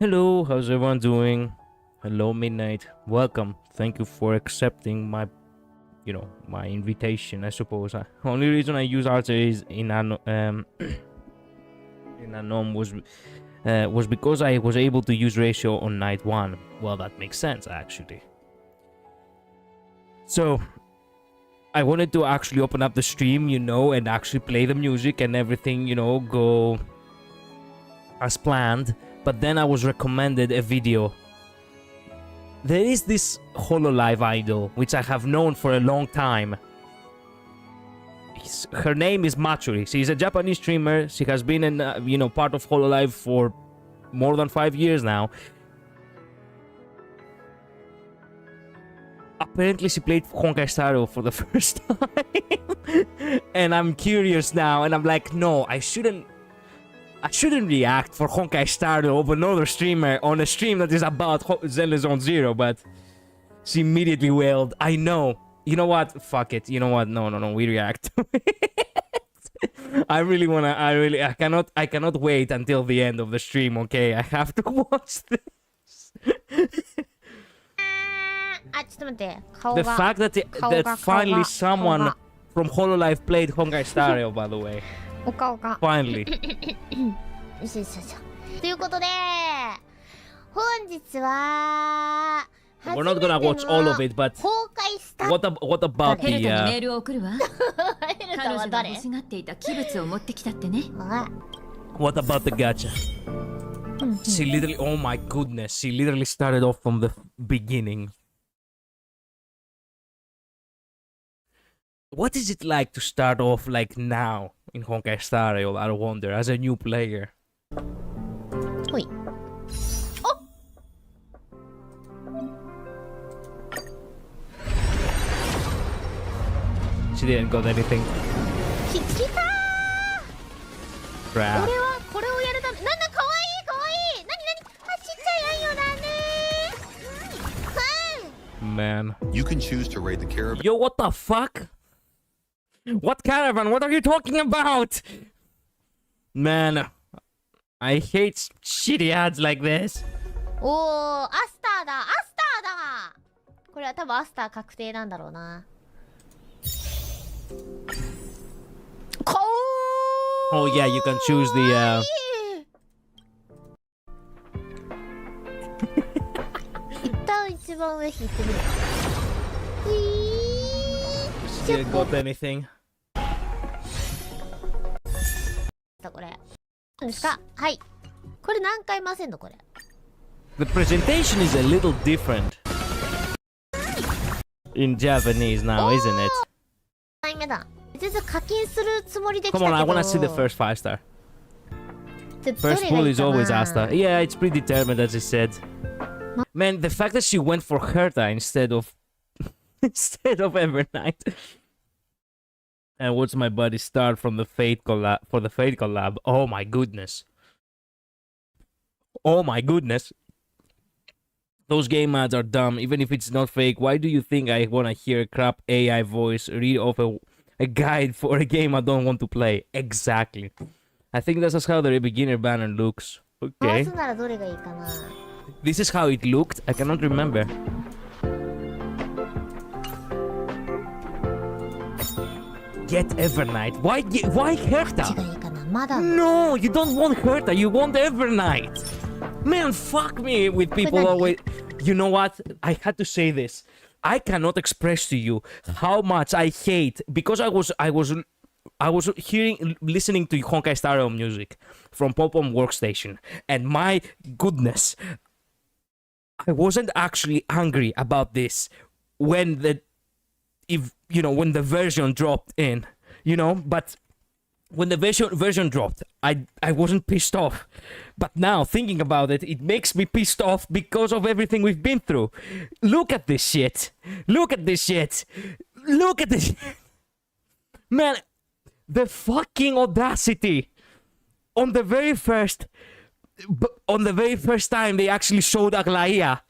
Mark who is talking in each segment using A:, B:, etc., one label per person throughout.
A: Hello, how's everyone doing? Hello, Midnight. Welcome. Thank you for accepting my, my invitation. I suppose. Only reason I use Archer is in Anom was because I was able to use Ratio on night 1. Well, that makes sense actually. So, I wanted to actually open up the stream, and actually play the music and everything, go as planned. But then I was recommended a video. There is this Hololive idol, which I have known for a long time. Her name is Matsuri. She's a Japanese streamer. She has been in, part of Hololive for more than 5 years now. Apparently, she played Honkai Star Rail for the first time. And I'm curious now, and I'm like, no, I shouldn't react for Honkai Star Rail of another streamer on a stream that is about Zenless Zone Zero, but she immediately wailed, I know. You know what? Fuck it. You know what? No, we react to it. I cannot wait until the end of the stream, okay? I have to watch this. The fact that finally someone from Hololive played Honkai Star Rail, by the way. Finally.
B: ということで、本日は
A: We're not gonna watch all of it, but what about the what about the gacha? She literally, oh my goodness, she literally started off from the beginning. What is it like to start off like now in Honkai Star Rail, I wonder, as a new player?
B: Oi. Oh!
A: She didn't got anything. Crap. Man.
C: You can choose to raid the caravan.
A: Yo, what the fuck? What caravan? What are you talking about? Man, I hate shitty ads like this.
B: おー、アスターだ、アスターだ。これは多分アスター確定なんだろうな。
A: Oh yeah, you can choose the
B: 一旦一番上引いてみる。
A: She didn't got anything.
B: これ。何ですか？はい。これ何回回せんのこれ。
A: The presentation is a little different in Japanese now, isn't it?
B: 回目だ。全然課金するつもりで来たけ
A: Come
B: ど。
A: on, I wanna see the first 5 star.
B: どれ
A: First
B: がい
A: pull
B: い
A: is
B: かな
A: always Asta. Yeah, it's predetermined as I said. Man, the fact that she went for Herta instead of Evernight. And what's my buddy start from the Fate collab for the Fate collab? Oh my goodness. Oh my goodness. Those game ads are dumb, even if it's not fake. Why do you think I wanna hear a crap AI voice read off a guide for a game I don't want to play? Exactly. I think that's just how the beginner banner looks.
B: 回
A: Okay.
B: すならどれがいいかな。
A: This is how it looked? I cannot remember. Get Evernight. Why Herta?
B: 違いかな。まだ。
A: No, you don't want Herta. You want Evernight. Man, fuck me with people always. You know what? I had to say this. I cannot express to you how much I hate because I was listening to Honkai Star Rail music from Pop-On Workstation, and my goodness, I wasn't actually angry about this when the version dropped in, but when the version dropped, I wasn't pissed off. But now, thinking about it, it makes me pissed off because of everything we've been through. Look at this shit. Look at this shit. Look at this. Man, the fucking audacity. On the very first time they actually showed Aglaia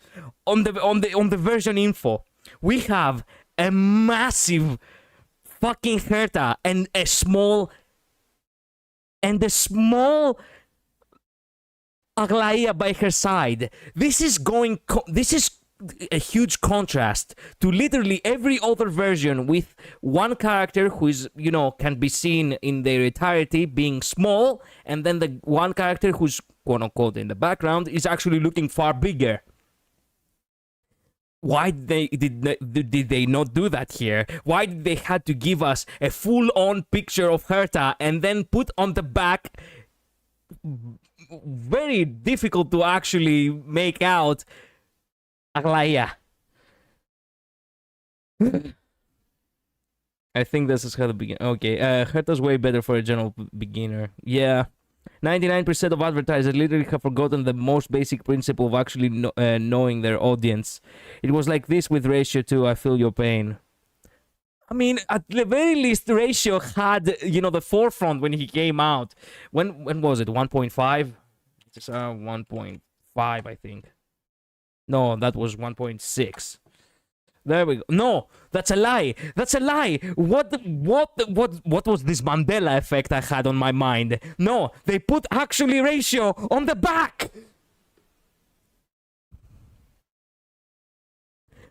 A: on the version info, we have a massive fucking Herta and a small Aglaia by her side. This is a huge contrast to literally every other version with one character who is, you know, can be seen in their entirety being small, and then the one character who's quote unquote in the background is actually looking far bigger. Why did they not do that here? Why did they had to give us a full-on picture of Herta and then put on the back, very difficult to actually make out, Aglaia? I think this is how to begin. Okay, Herta's way better for a general beginner. Yeah. 99% of advertisers literally have forgotten the most basic principle of actually knowing their audience. It was like this with Ratio too. I feel your pain. I mean, at the very least, Ratio had, you know, the forefront when he came out. When was it? 1.5? It's 1.5, I think. No, that was 1.6. There we go. No, that's a lie. That's a lie. What was this Mandela effect I had on my mind? No, they put actually Ratio on the back.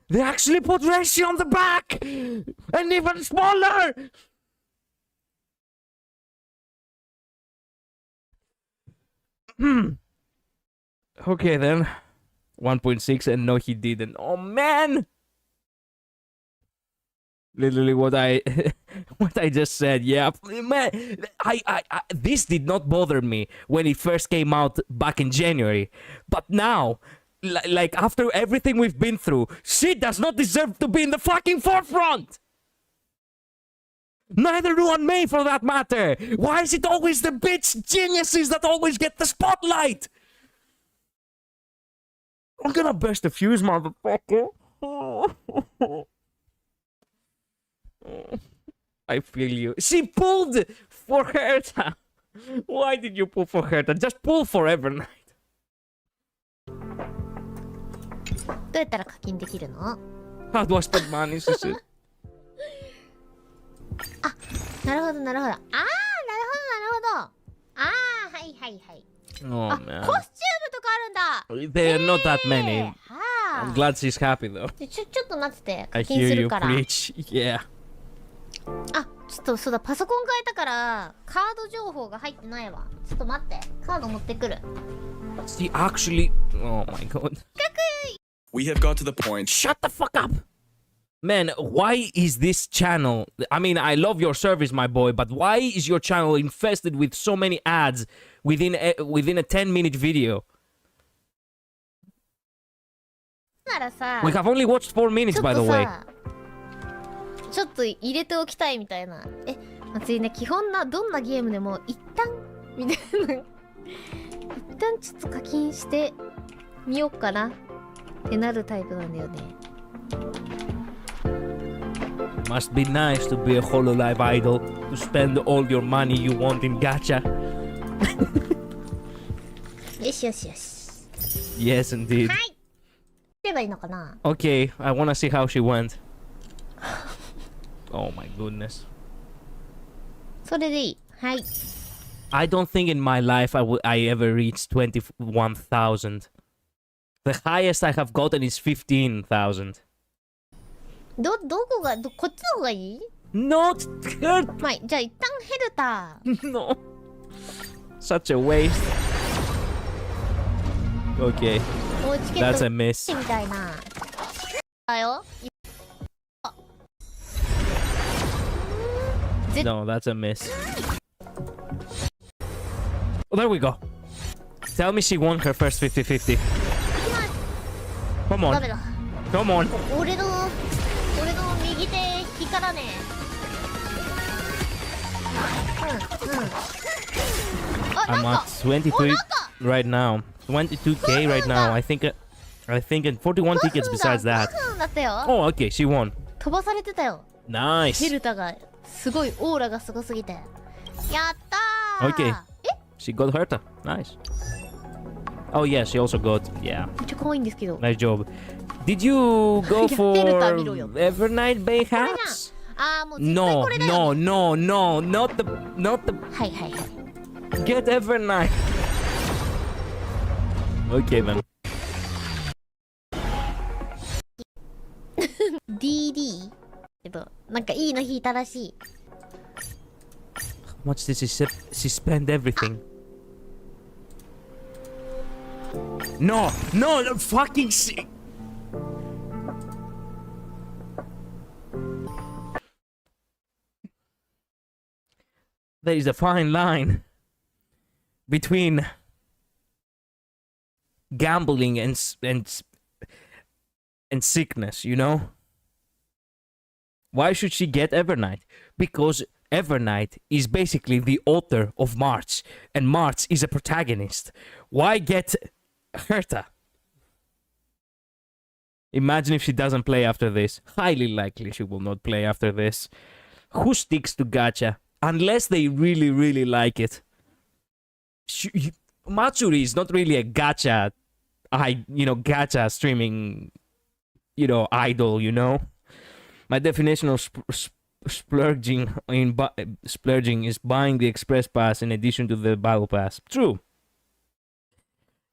A: They actually put Ratio on the back, and even smaller. Okay then, 1.6, and no, he didn't. Oh man. Literally what I just said. Yeah, man, I this did not bother me when it first came out back in January, but now, like after everything we've been through, she does not deserve to be in the fucking forefront. Neither do on May, for that matter. Why is it always the bitch geniuses that always get the spotlight? I'm gonna burst a fuse, motherfucker. I feel you. She pulled for Herta. Why did you pull for Herta? Just pull for Evernight.
B: どうやったら課金できるの？
A: How do I spend money?
B: あ、なるほどなるほど。あー、なるほどなるほど。あー、はいはいはい。
A: Oh
B: あ、
A: man.
B: コスチュームとかあるんだ。
A: There are not that many.
B: は
A: I'm
B: あ。
A: glad she's happy though.
B: ちょっと待ってて。課
A: I
B: 金
A: hear
B: す
A: you
B: るから。
A: preach. Yeah.
B: あ、ちょっとそうだ、パソコン変えたからカード情報が入ってないわ。ちょっと待って、カード持ってくる。
A: She actually. Oh my god.
C: We have got to the point.
A: Shut the fuck up! Man, why is this channel... I mean, I love your service, my boy, but why is your channel infested with so many ads within a 10-minute video?
B: ならさ、
A: We have only watched 4 minutes,
B: ちょっ
A: by the
B: と
A: way.
B: さ、ちょっと入れておきたいみたいな。え、松井ね、基本どんなゲームでも一旦みたいな。一旦ちょっと課金してみようかなってなるタイプなんだよね。
A: Must be nice to be a Hololive idol, to spend all your money you want in gacha.
B: よしよしよし。
A: Yes, indeed.
B: はい。すればいいのかな。
A: Okay, I wanna see how she went. Oh my goodness.
B: それでいい。はい。
A: I don't think in my life I ever reached 21,000. The highest I have gotten is 15,000.
B: どこがこっちの方がいい？
A: Not her.
B: まあ、じゃあ一旦ヘルター。
A: No. Such a waste. Okay.
B: もうチケッ
A: That's
B: ト
A: a miss.
B: みたいな。だよ。
A: No, that's a miss. Oh, there we go. Tell me she won her first 50-50. Come
B: ダ
A: on.
B: メだ。
A: Come on.
B: 俺の右手引からね。
A: I'm at 23 right now. 22k right now. I think and 41 tickets besides that.
B: だったよ。
A: Oh, okay. She won.
B: 飛ばされてたよ。ヘ
A: Nice.
B: ルタがすごいオーラがすごすぎて。やったー。
A: Okay.
B: え、
A: She got Herta. Nice. Oh yeah, she also got. Yeah.
B: めっちゃ可愛いんですけど。
A: Nice job. Did you go for
B: Herta見ろよ。
A: Evernight Bay hats?
B: あー、もう絶対
A: No,
B: これだよ、ね。
A: no, no, no, not the.
B: はいはいはい。
A: Get Evernight. Okay then.
B: DD けどなんかいいの引いたらしい。
A: How much did she spend everything? No, no, no, fucking There is a fine line between gambling and sickness, you know? Why should she get Evernight? Because Evernight is basically the author of March, and March is a protagonist. Why get Herta? Imagine if she doesn't play after this. Highly likely she will not play after this. Who sticks to gacha? Unless they really, really like it. Matsuri is not really a gacha, gacha streaming, idol, you know? My definition of splurging is buying the express pass in addition to the battle pass. True.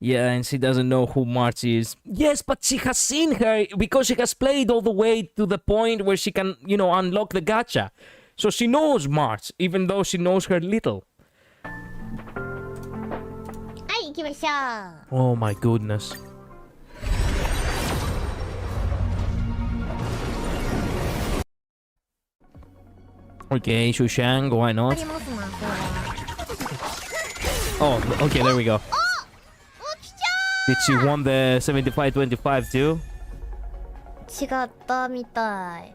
A: Yeah, and she doesn't know who March is. Yes, but she has seen her because she has played all the way to the point where she can, unlock the gacha. So she knows March, even though she knows her little.
B: はい行きましょう。
A: Oh my goodness. Okay, Shushang, why
B: あ
A: not?
B: りますなこれ。
A: Oh, okay, there we go.
B: お来ちゃ
A: Did she won the 75-25 too?
B: 違ったみたい。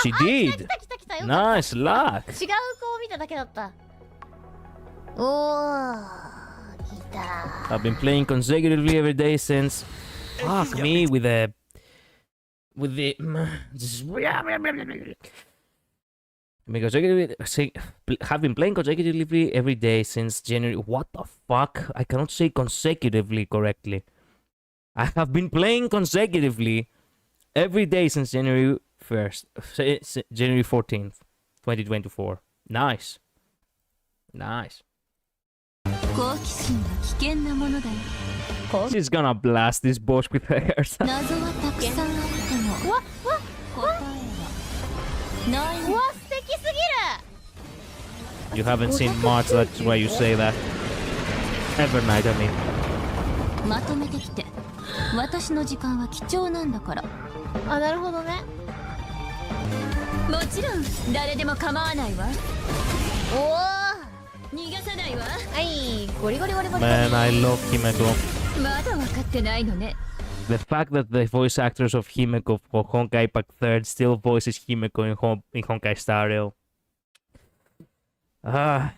A: She did.
B: 来た来た来たよかった。
A: Nice luck.
B: 違う子を見ただけだった。おー、来た。
A: I've been playing consecutively every day since. Fuck me with the. Have been playing consecutively every day since January. What the fuck? I cannot say consecutively correctly. I have been playing consecutively every day since January 1st, January 14th, 2024. Nice. Nice. She's gonna blast this boss with her hair.
B: What? うわ素敵すぎる。
A: You haven't seen March, that's why you say that. Evernight, I mean.
D: まとめてきて。私の時間は貴重なんだから。
B: あ、なるほどね。
D: もちろん誰でも構わないわ。
B: おお。
D: 逃がさないわ。
B: はい、ゴリゴリゴリゴリ。
A: Man, I love Himeko.
D: まだ分かってないのね。
A: The fact that the voice actors of Himeko for Honkai Impact 3rd still voices Himeko in Honkai Star Rail. Ah.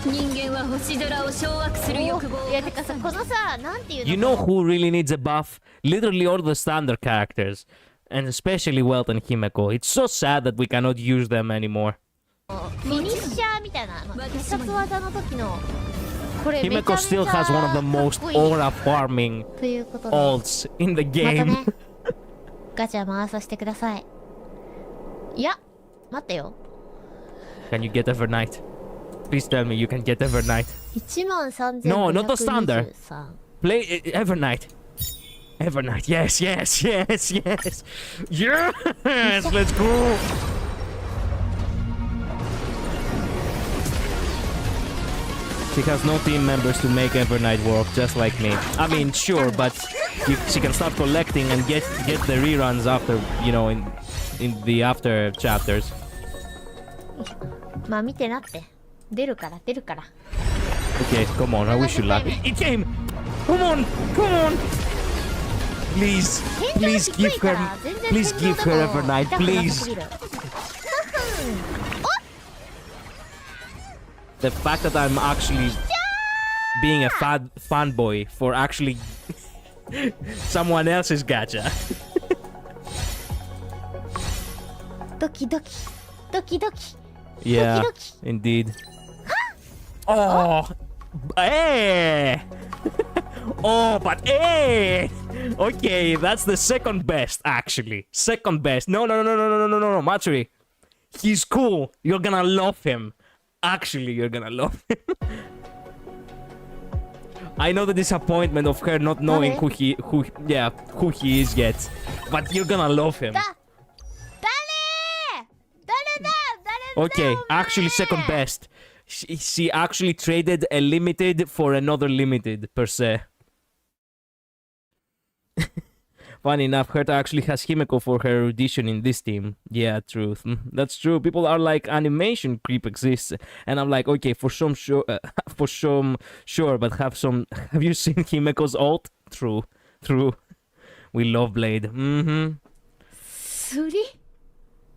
D: 人間は星空を掌握する欲望を。
B: いやてかさ、このさ、なんていうの。
A: You know who really needs a buff? Literally all the standard characters. And especially Welt and Himeko. It's so sad that we cannot use them anymore.
B: フィニッシャーみたいな必殺技の時のこれめちゃめちゃ
A: Himeko still has one of the most
B: かっこいい
A: aura farming
B: ということで
A: ults in the
B: また
A: game.
B: ねガチャ回させてください。いや待ってよ。
A: Can you get Evernight? Please tell me you can get Evernight.
B: 13523
A: No, not the standard. Play Evernight. Evernight. Yes, yes, yes, yes. Yes, let's go. She has no team members to make Evernight work, just like me. I mean, sure, but she can start collecting and get the reruns after, in the after chapters.
B: まあ見てなって。出るから出るから。
A: Okay, come on, I wish you luck. It came! Come on! Come on! Please, please give her Evernight, please. The fact that I'm actually being a fanboy for actually someone else's gacha.
B: ドキドキドキドキ
A: Yeah,
B: ドキドキ
A: indeed. Oh, hey! Oh, but hey! Okay, that's the second best, actually. Second best. No, Matsuri. He's cool. You're gonna love him. Actually, you're gonna love him. I know the disappointment of her not knowing who he is yet, but you're gonna love him.
B: 誰
A: Okay, actually second best. She actually traded a limited for another limited per se. Funny enough, Herta actually has Himeko for her audition in this team. Yeah, truth. That's true. People are like, animation creep exists, and I'm like, okay, for some sure, but have you seen Himeko's ult? True. We love Blade. Mm-hmm.
B: すり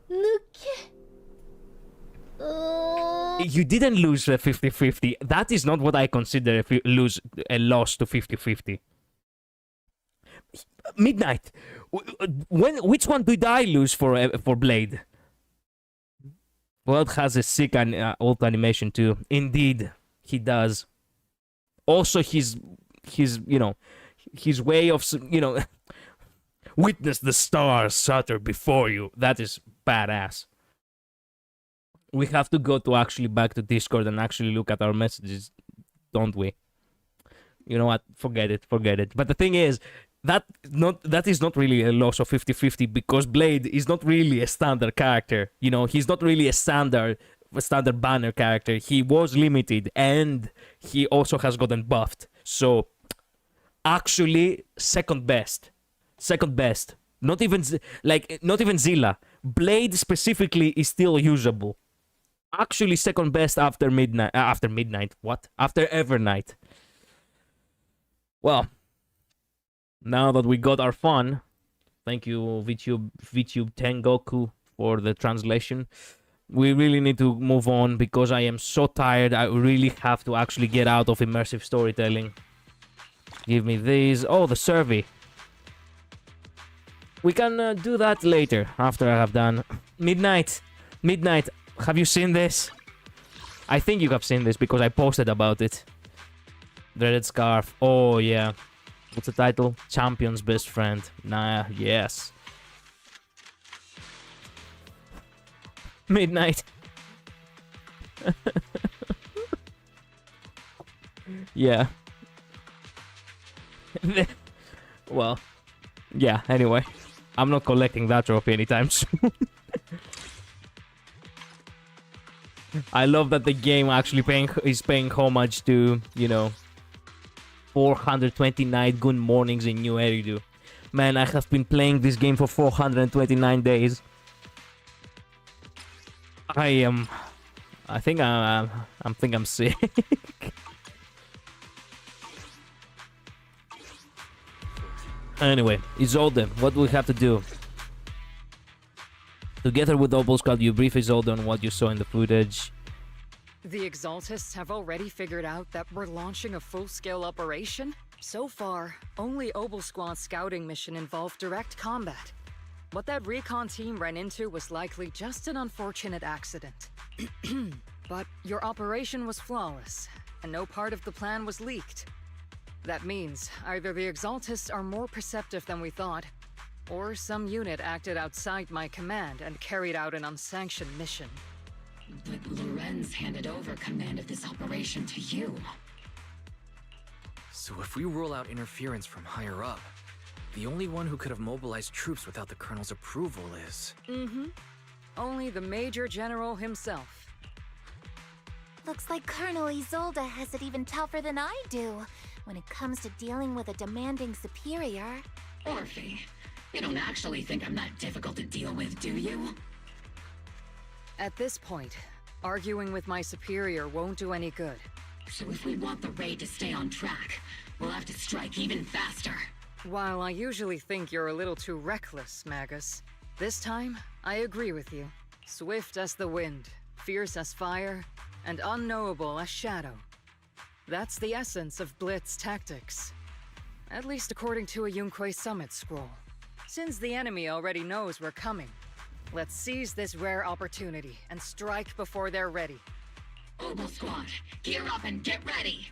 B: 抜け
A: You didn't lose a 50-50. That is not what I consider if you lose a loss to 50-50. Midnight. Which one did I lose for Blade? World has a sick ult animation too. Indeed, he does. Also, his way of witness the stars shatter before you. That is badass. We have to go to actually back to Discord and actually look at our messages, don't we? You know what? Forget it. But the thing is, that is not really a loss of 50-50 because Blade is not really a standard character. You know, he's not really a standard banner character. He was limited and he also has gotten buffed. So, actually, second best. Not even Zilla. Blade specifically is still usable. Actually, second best after midnight. After midnight. What? After Evernight. Well, now that we got our fun, thank you VTube Tengoku for the translation. We really need to move on because I am so tired. I really have to actually get out of immersive storytelling. Give me these. Oh, the survey. We can do that later after I have done. Midnight. Have you seen this? I think you have seen this because I posted about it. Dreaded Scarf. Oh, yeah. What's the title? Champion's Best Friend. Nah, yes. Midnight. Yeah. Well, yeah, anyway. I'm not collecting that trophy anytime soon. I love that the game actually is paying homage to, 429 good mornings in New Eridu. Man, I have been playing this game for 429 days. I think I'm sick. Anyway, Isolde, what do we have to do? Together with Opal Squad, you brief Isolde on what you saw in the footage.
E: The Exaltists have already figured out that we're launching a full-scale operation? So far, only Opal Squad's scouting mission involved direct combat. What that recon team ran into was likely just an unfortunate accident. But your operation was flawless, and no part of the plan was leaked. That means either the Exaltists are more perceptive than we thought, or some unit acted outside my command and carried out an unsanctioned mission.
F: But Lorenz handed over command of this operation to you.
G: So if we rule out interference from higher up, the only one who could have mobilized troops without the Colonel's approval is...
E: Only the Major General himself.
H: Looks like Colonel Isolde has it even tougher than I do when it comes to dealing with a demanding superior.
F: Orphe, you don't actually think I'm that difficult to deal with, do you?
E: At this point, arguing with my superior won't do any good.
F: So if we want the raid to stay on track, we'll have to strike even faster.
E: While I usually think you're a little too reckless, Magus, this time, I agree with you. Swift as the wind, fierce as fire, and unknowable as shadow. That's the essence of Blitz tactics. At least according to a Yunque Summit scroll. Since the enemy already knows we're coming, let's seize this rare opportunity and strike before they're ready.
F: Opal Squad, gear up and get ready!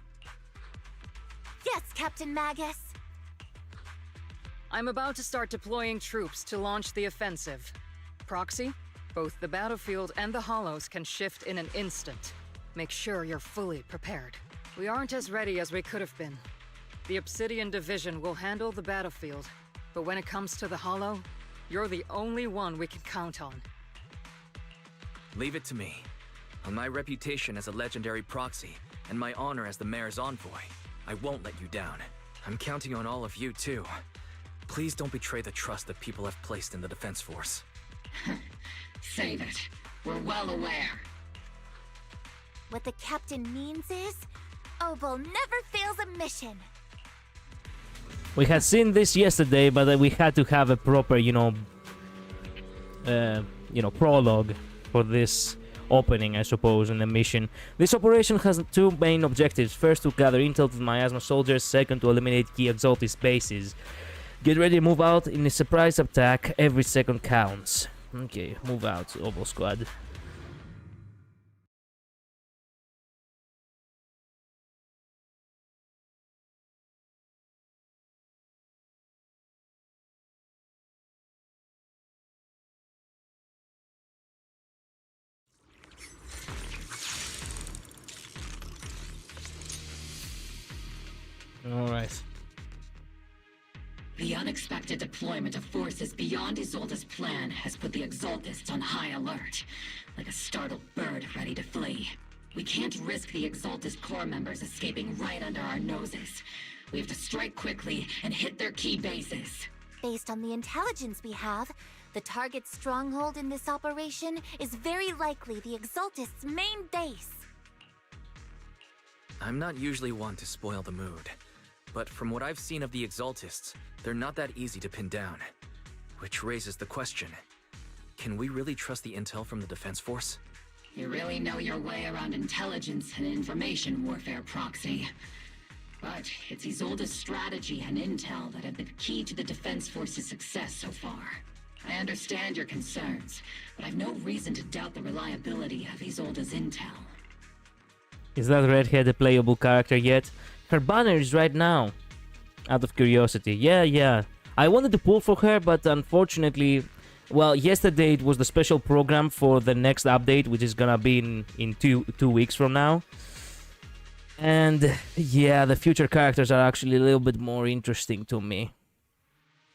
H: Yes, Captain Magus.
E: I'm about to start deploying troops to launch the offensive. Proxy, both the battlefield and the hollows can shift in an instant. Make sure you're fully prepared. We aren't as ready as we could have been, The Obsidian Division will handle the battlefield, but when it comes to the Hollow, you're the only one we can count on.
G: Leave it to me. On my reputation as a legendary proxy, and my honor as the mayor's envoy, I won't let you down. I'm counting on all of you, too. Please don't betray the trust that people have placed in the Defense Force.
F: Save it. We're well aware.
H: What the captain means is, Obel never fails a mission.
A: We had seen this yesterday, but we had to have a proper, prologue for this opening, I suppose, in the mission. This operation has two main objectives. First, to gather intel to miasma soldiers. Second, to eliminate key Exaltis bases. Get ready to move out in a surprise attack. Every second counts. Okay, move out, Obel Squad. Alright.
F: The unexpected deployment of forces beyond Isolde's plan has put the Exaltists on high alert, like a startled bird ready to flee. We can't risk the Exaltist core members escaping right under our noses. We have to strike quickly and hit their key bases.
H: Based on the intelligence we have, the target's stronghold in this operation is very likely the Exaltists' main base.
G: I'm not usually one to spoil the mood, but from what I've seen of the Exaltists, they're not that easy to pin down. Which raises the question, can we really trust the intel from the Defense Force?
F: You really know your way around intelligence and information warfare, Proxy. But it's Isolde's strategy and intel that have been key to the Defense Force's success so far. I understand your concerns, but I've no reason to doubt the reliability of Isolde's intel.
A: Is that redhead a playable character yet? Her banner is right now. Out of curiosity. Yeah. I wanted to pull for her, but unfortunately, well, yesterday it was the special program for the next update, which is gonna be in two weeks from now. And yeah, the future characters are actually a little bit more interesting to me.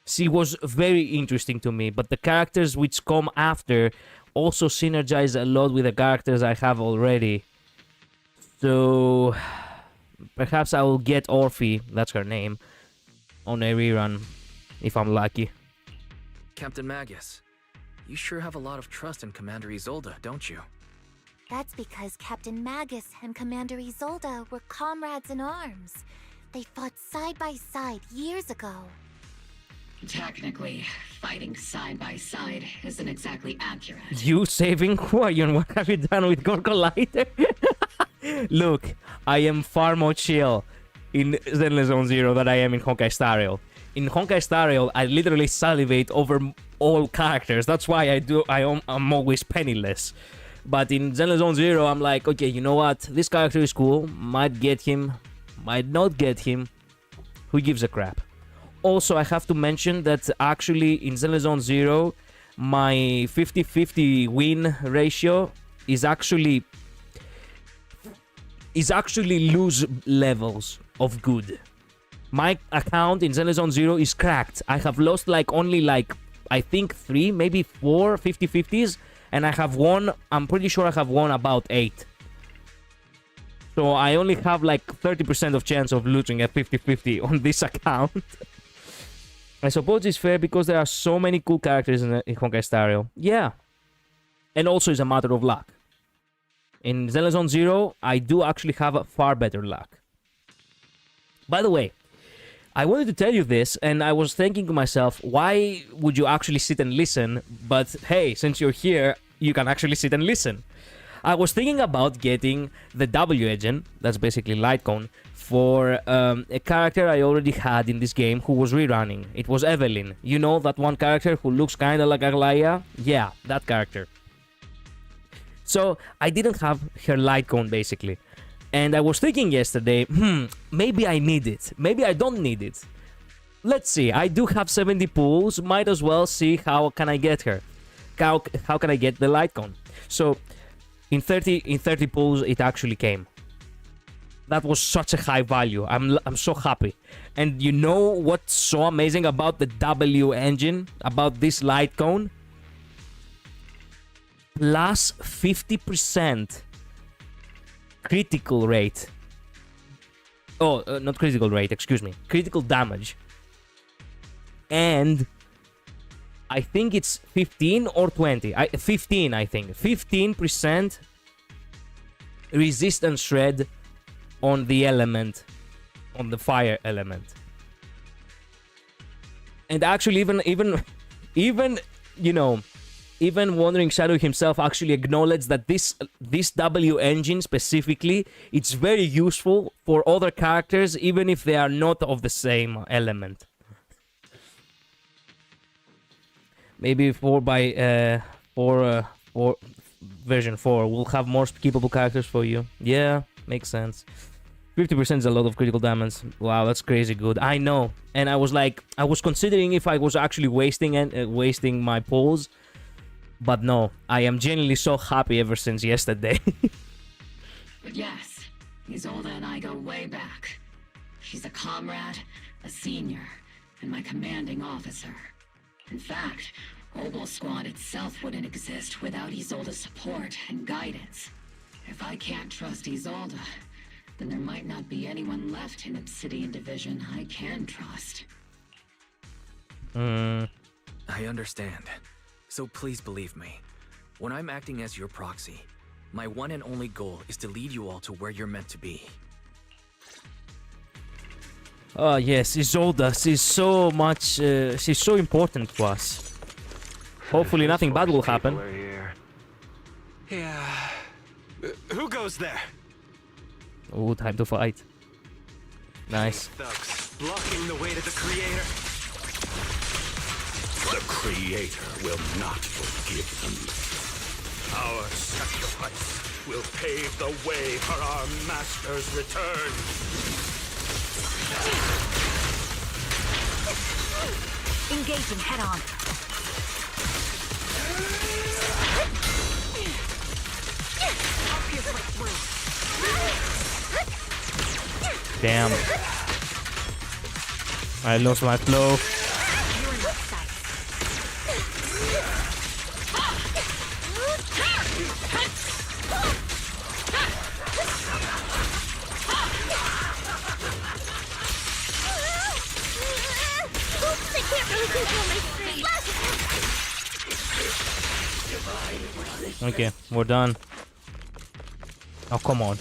A: She was very interesting to me, but the characters which come after also synergize a lot with the characters I have already. So perhaps I will get Orphe, that's her name, on a rerun, if I'm lucky.
G: Captain Magus, you sure have a lot of trust in Commander Isolde, don't you?
H: That's because Captain Magus and Commander Isolde were comrades in arms. They fought side by side years ago.
F: Technically, fighting side by side isn't exactly accurate.
A: You saving Quarion, what have you done with Gorgo Lighter? Look, I am far more chill in Zenless Zone Zero than I am in Honkai Star Rail. In Honkai Star Rail, I literally salivate over all characters. That's why I'm always penniless. But in Zenless Zone Zero, I'm like, okay, you know what? This character is cool. Might get him, might not get him. Who gives a crap? Also, I have to mention that actually in Zenless Zone Zero, my 50-50 win ratio is actually lose levels of good. My account in Zenless Zone Zero is cracked. I have lost only I think 3, maybe 4 50-50s, and I have won, I'm pretty sure I have won about 8. So I only have 30% of chance of losing a 50-50 on this account. I suppose it's fair because there are so many cool characters in Honkai Star Rail. Yeah. And also it's a matter of luck. In Zenless Zone Zero, I do actually have a far better luck. By the way, I wanted to tell you this, and I was thinking to myself, why would you actually sit and listen? But hey, since you're here, you can actually sit and listen. I was thinking about getting the W agent, that's basically Lightcone, for a character I already had in this game who was rerunning. It was Evelyn. You know that one character who looks kinda like Aglaya? Yeah, that character. So I didn't have her Lightcone basically. And I was thinking yesterday, maybe I need it. Maybe I don't need it. Let's see, I do have 70 pulls, might as well see how can I get her. How can I get the Lightcone? So in 30 pulls it actually came. That was such a high value. I'm so happy. And you know what's so amazing about the W engine, about this light cone? Plus 50% critical rate. Oh, not critical rate, excuse me. Critical damage. And I think it's 15 or 20. 15, I think. 15% resistance shred on the element, on the fire element. And actually, even you know, even Wandering Shadow himself actually acknowledged that this W engine specifically, it's very useful for other characters, even if they are not of the same element. Maybe for version 4, we'll have more skippable characters for you. Yeah, makes sense. 50% is a lot of critical damage. Wow, that's crazy good. I know. And I was considering if I was actually wasting my pulls. But no, I am genuinely so happy ever since yesterday.
F: But yes, Isolde and I go way back. She's a comrade, a senior, and my commanding officer. In fact, Obel Squad itself wouldn't exist without Isolde's support and guidance. If I can't trust Isolde, then there might not be anyone left in Obsidian Division I can trust.
G: I understand. So please believe me. When I'm acting as your proxy, my one and only goal is to lead you all to where you're meant to be.
A: Oh yes, Isolde. She's so much. She's so important to us. Hopefully, nothing bad will happen.
I: Yeah. Who goes there?
A: Oh, time to fight. Nice.
I: Thugs blocking the way to the creator.
J: The Creator will not forgive them. Our sacrifice will pave the way for our Master's return.
H: Engaging head on.
A: Damn. I lost my flow. Okay, we're done. Oh, come on.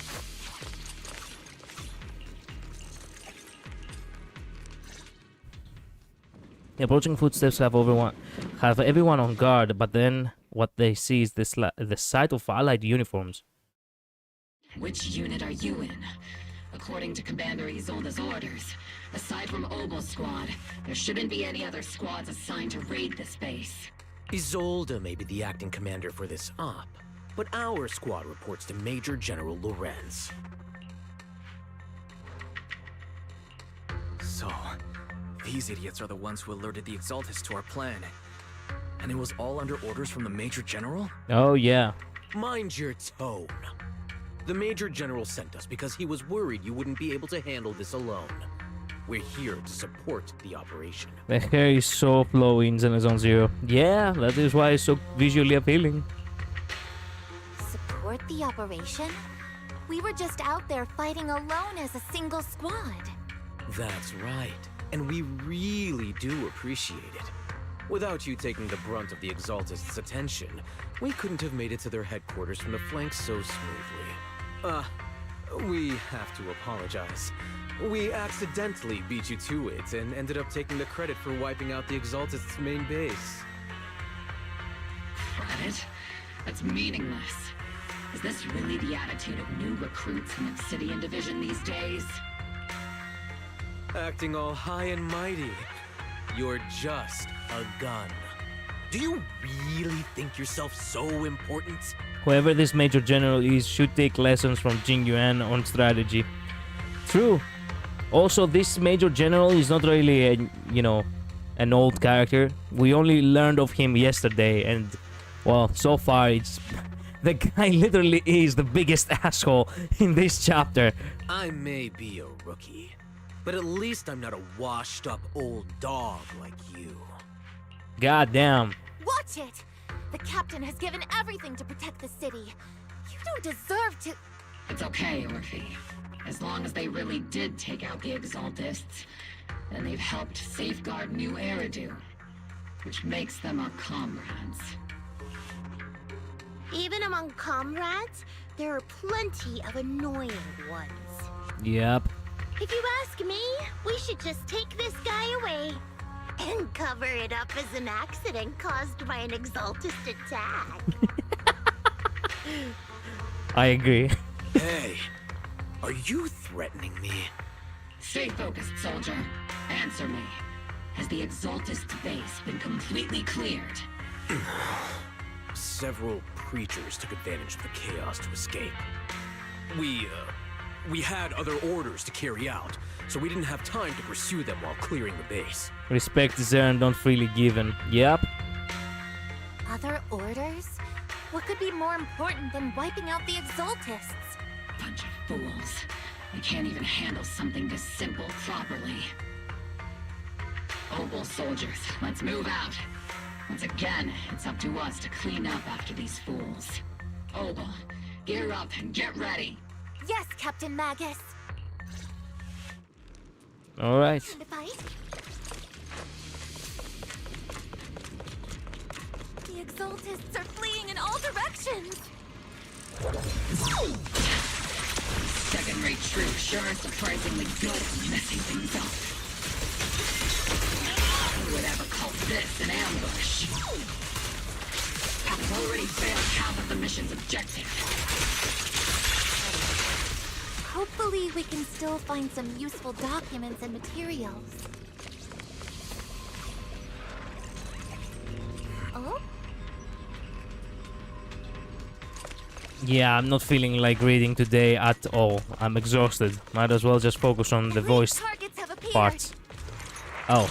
A: The approaching footsteps have everyone on guard, but then what they see is the sight of allied uniforms.
F: Which unit are you in? According to Commander Isolde's orders, aside from Obel Squad, there shouldn't be any other squads assigned to raid this base.
K: Isolde may be the acting commander for this op, but our squad reports to Major General Lorenz.
G: So, these idiots are the ones who alerted the Exaltus to our plan. And it was all under orders from the Major General?
A: Oh, yeah.
K: Mind your tone. The Major General sent us because he was worried you wouldn't be able to handle this alone. We're here to support the operation.
A: The hair is so flowy in Zenless Zone Zero. Yeah, that is why it's so visually appealing.
H: Support the operation? We were just out there fighting alone as a single squad.
K: That's right. And we really do appreciate it. Without you taking the brunt of the Exaltist's attention, we couldn't have made it to their headquarters from the flanks so smoothly. We have to apologize. We accidentally beat you to it and ended up taking the credit for wiping out the Exaltist's main base.
F: Credit? That's meaningless. Is this really the attitude of new recruits in Obsidian Division these days?
K: Acting all high and mighty. You're just a gun. Do you really think yourself so important?
A: Whoever this Major General is should take lessons from Jing Yuan on strategy. True. Also, this Major General is not really an old character. We only learned of him yesterday, and well, so far it's The guy literally is the biggest asshole in this chapter.
K: I may be a rookie, but at least I'm not a washed-up old dog like you.
A: God damn.
H: Watch it! The captain has given everything to protect the city. You don't deserve to...
F: It's okay, Orphe. As long as they really did take out the Exaltists, then they've helped safeguard New Eridu, which makes them our comrades.
H: Even among comrades, there are plenty of annoying ones.
A: Yep.
H: If you ask me, we should just take this guy away and cover it up as an accident caused by an Exaltist attack.
A: I agree.
K: Hey, are you threatening me?
F: Stay focused, soldier. Answer me. Has the Exaltist base been completely cleared?
K: Several preachers took advantage of the chaos to escape. We had other orders to carry out, so we didn't have time to pursue them while clearing the base.
A: Respect is earned, don't freely given. Yep.
H: Other orders? What could be more important than wiping out the Exaltists?
F: Bunch of fools. They can't even handle something this simple properly. Opal soldiers, let's move out. Once again, it's up to us to clean up after these fools. Opal, gear up and get ready.
H: Yes, Captain Magus.
A: All right.
H: Time to fight. The Exaltists are fleeing in all directions.
F: Second-rate troops sure are surprisingly good at messing things up. Who would ever call this an ambush? I've already failed half of the mission's objective.
H: Hopefully we can still find some useful documents and materials. Oh?
A: Yeah, I'm not feeling like reading today at all. I'm exhausted. Might as well just focus on the voice parts. Oh.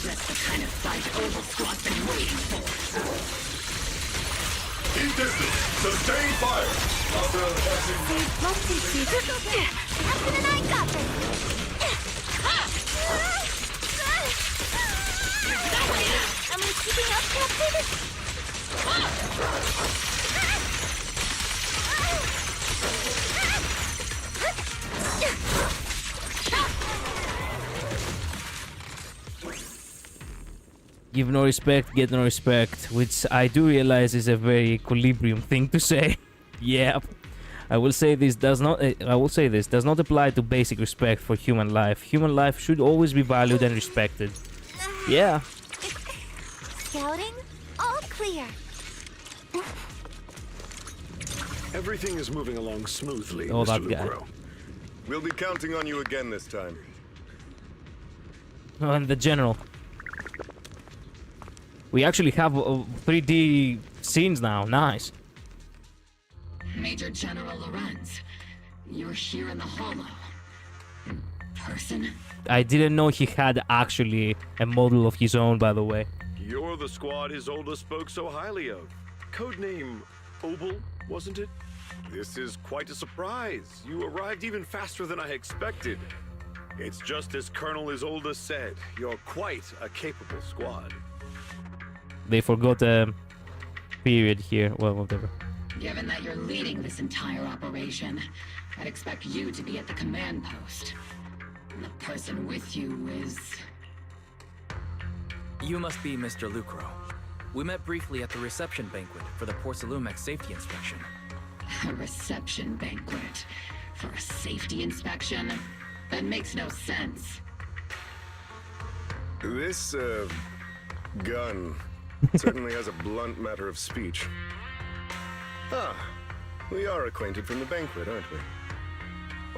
F: That's the kind of fight Opal Squad's been waiting for.
J: Keep distance. Sustain fire.
H: Captain and I got this! Am I keeping up, Captain?
A: Give no respect, get no respect, which I do realize is a very equilibrium thing to say. Yep. I will say this does not apply to basic respect for human life. Human life should always be valued and respected. Yeah.
H: Scouting? All clear.
J: Everything is moving along smoothly,
A: Oh,
J: Mr.
A: that guy.
J: Lucro. We'll be counting on you again this time.
A: Oh, and the general. We actually have 3D scenes now. Nice.
F: Major General Lorenz, you're here in the Hollow. In person?
A: I didn't know he had actually a model of his own, by the way.
J: You're the squad Isolde spoke so highly of. Codename Opal, wasn't it? This is quite a surprise. You arrived even faster than I expected. It's just as Colonel Isolde said. You're quite a capable squad.
A: They forgot a period here. Well, whatever.
F: Given that you're leading this entire operation, I'd expect you to be at the command post. And the person with you is...
G: You must be Mr. Lucro. We met briefly at the reception banquet for the Porcelumex safety inspection.
F: A reception banquet for a safety inspection? That makes no sense.
J: This, gun certainly has a blunt matter of speech. Ah, we are acquainted from the banquet, aren't we?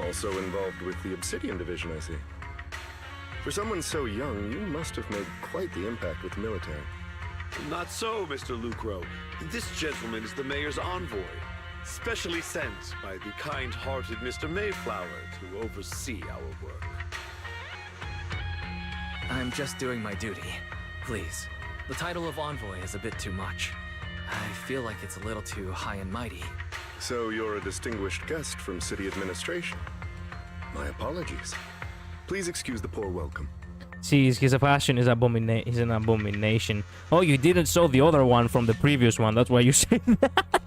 J: Also involved with the Obsidian Division, I see. For someone so young, you must have made quite the impact with the military.
I: Not so, Mr. Lucro. This gentleman is the mayor's envoy, specially sent by the kind-hearted Mr. Mayflower to oversee our work.
G: I'm just doing my duty. Please. The title of envoy is a bit too much. I feel like it's a little too high and mighty.
J: So you're a distinguished guest from city administration. My apologies. Please excuse the poor welcome.
A: See, his fashion is is an abomination. Oh, you didn't saw the other one from the previous one. That's why you say that.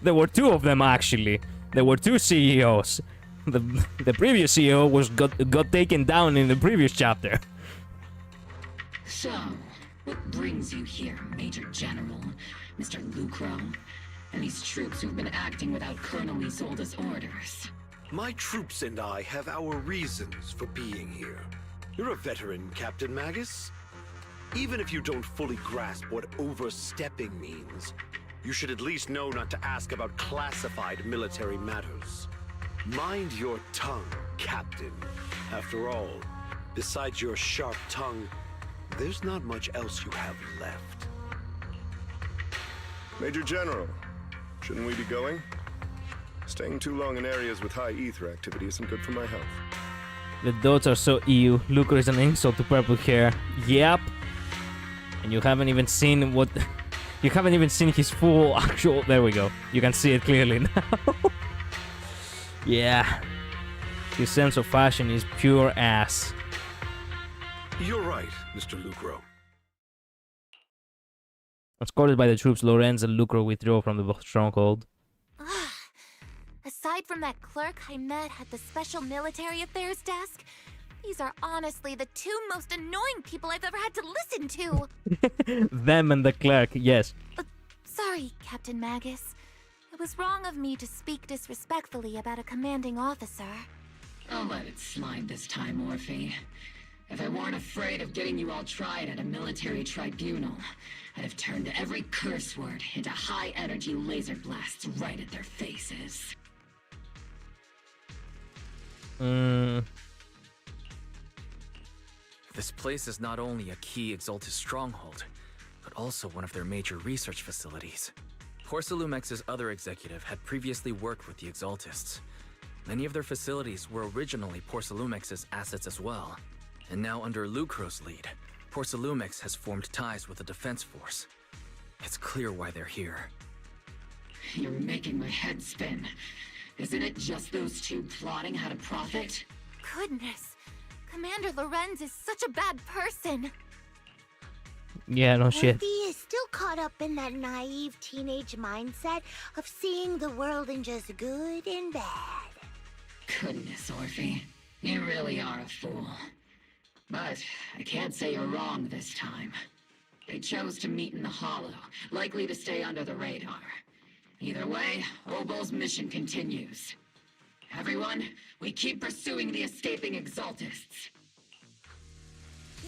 A: There were two of them actually. There were two CEOs. The previous CEO got taken down in the previous chapter.
F: So, what brings you here, Major General, Mr. Lucro, and these troops who've been acting without Colonel Isolde's orders?
I: My troops and I have our reasons for being here. You're a veteran, Captain Magus. Even if you don't fully grasp what overstepping means, you should at least know not to ask about classified military matters. Mind your tongue, Captain. After all, besides your sharp tongue, there's not much else you have left.
J: Major General, shouldn't we be going? Staying too long in areas with high ether activity isn't good for my health.
A: The dots are so ew. Lucro is an insult to purple hair. Yep. And you haven't even seen what... You haven't even seen his full actual... There we go. You can see it clearly now. Yeah. His sense of fashion is pure ass.
I: You're right, Mr. Lucro.
A: Escorted by the troops, Lorenz and Lucro withdraw from the stronghold.
H: Aside from that clerk I met at the Special Military Affairs desk, these are honestly the two most annoying people I've ever had to listen to.
A: Them and the clerk, yes.
H: Sorry, Captain Magus. It was wrong of me to speak disrespectfully about a commanding officer.
F: I'll let it slide this time, Orphe. If I weren't afraid of getting you all tried at a military tribunal, I'd have turned every curse word into high-energy laser blasts right at their faces.
G: This place is not only a key Exaltus stronghold, but also one of their major research facilities. Porcelumex's other executive had previously worked with the Exaltists. Many of their facilities were originally Porcelumex's assets as well. And now under Lucro's lead, Porcelumex has formed ties with the defense force. It's clear why they're here.
F: You're making my head spin. Isn't it just those two plotting how to profit?
H: Goodness, Commander Lorenz is such a bad person.
A: Yeah, no shit.
L: Orphe is still caught up in that naive teenage mindset of seeing the world in just good and bad.
F: Goodness, Orphe. You really are a fool. But I can't say you're wrong this time. They chose to meet in the Hollow, likely to stay under the radar. Either way, Obol's mission continues. Everyone, we keep pursuing the escaping Exaltists.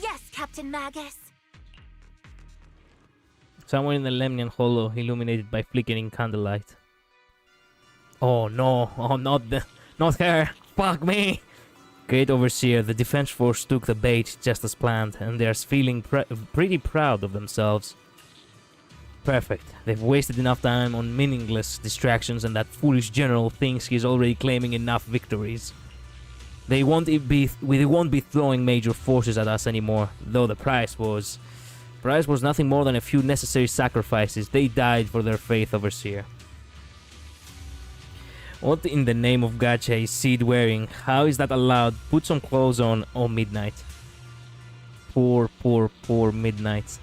H: Yes, Captain Magus.
A: Somewhere in the Lemnian Hollow, illuminated by flickering candlelight. Oh no! Oh, not her! Fuck me! Great Overseer, the defense force took the bait just as planned, and they're feeling pretty proud of themselves. Perfect. They've wasted enough time on meaningless distractions, and that foolish general thinks he's already claiming enough victories. We won't be throwing major forces at us anymore, though the price was nothing more than a few necessary sacrifices. They died for their faith, Overseer. What in the name of Gacha is Seed wearing? How is that allowed? Put some clothes on. Oh, Midnight. Poor Midnight.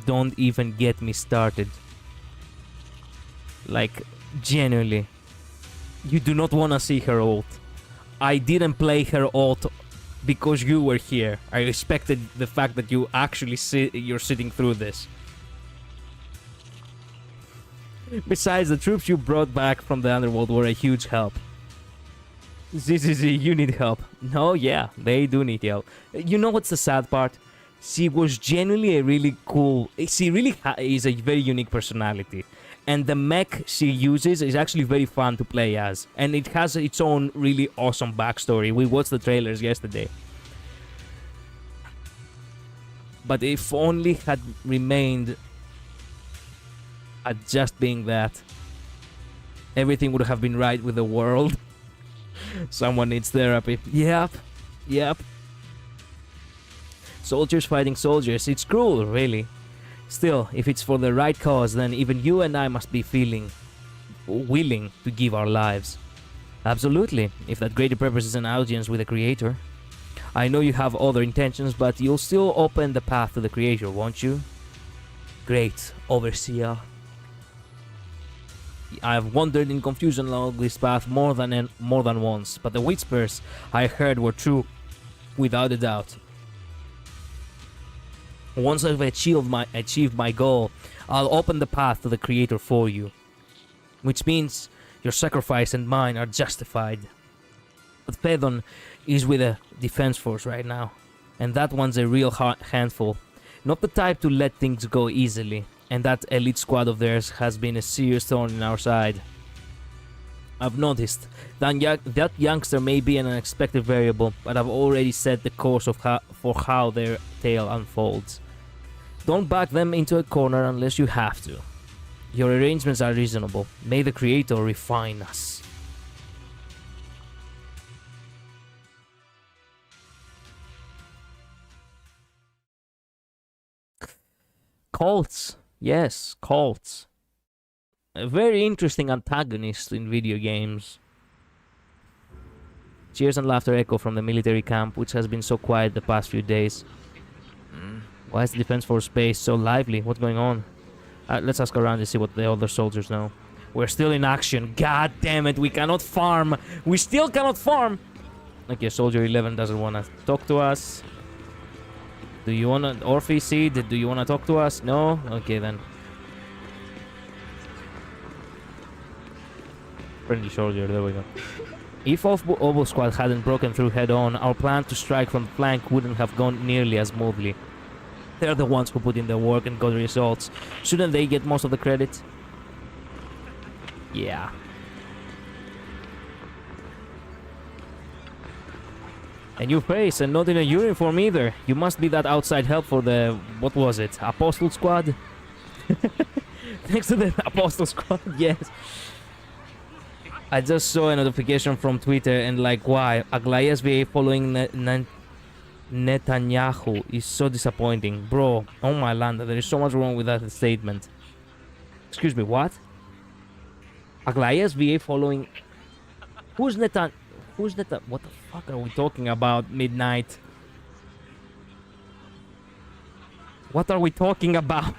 A: Don't even get me started. Like, genuinely. You do not want to see her ult. I didn't play her ult because you were here. I respected the fact that you actually you're sitting through this. Besides, the troops you brought back from the underworld were a huge help. ZZZ, you need help. No, yeah, they do need help. You know what's the sad part? She was genuinely a really cool... She really is a very unique personality. And the mech she uses is actually very fun to play as. And it has its own really awesome backstory. We watched the trailers yesterday. But if only had remained at just being that, everything would have been right with the world. Someone needs therapy. Yep. Soldiers fighting soldiers. It's cruel, really. Still, if it's for the right cause, then even you and I must be willing to give our lives. Absolutely, if that greater purpose is an audience with the Creator. I know you have other intentions, but you'll still open the path to the Creator, won't you? Great, Overseer. I have wandered in confusion along this path more than once, but the whispers I heard were true, without a doubt. Once I've achieved my goal, I'll open the path to the Creator for you, which means your sacrifice and mine are justified. But Fedon is with a defense force right now, and that one's a real handful, not the type to let things go easily. And that elite squad of theirs has been a serious thorn in our side. I've noticed that youngster may be an unexpected variable, but I've already set the course for how their tale unfolds. Don't back them into a corner unless you have to. Your arrangements are reasonable. May the Creator refine us. Cults. Yes, cults. A very interesting antagonist in video games. Cheers and laughter echo from the military camp, which has been so quiet the past few days. Why is the defense force base so lively? What's going on? Let's ask around and see what the other soldiers know. We're still in action. God damn it, we cannot farm. We still cannot farm. Okay, Soldier 11 doesn't want to talk to us. Do you want to... Orphe Seed, do you want to talk to us? No? Okay, then. Friendly soldier, there we go. If Obo Squad hadn't broken through head-on, our plan to strike from the flank wouldn't have gone nearly as smoothly. They're the ones who put in the work and got results. Shouldn't they get most of the credit? Yeah. A new face, and not in a uniform either. You must be that outside help for the... what was it? Apostle Squad? Thanks to the Apostle Squad, yes. I just saw a notification from Twitter and like, why? Aglaya's VA following Netanyahu is so disappointing. Bro, oh my land, there is so much wrong with that statement. Excuse me, what? Aglaya's VA following... Who's what the fuck are we talking about, Midnight? What are we talking about?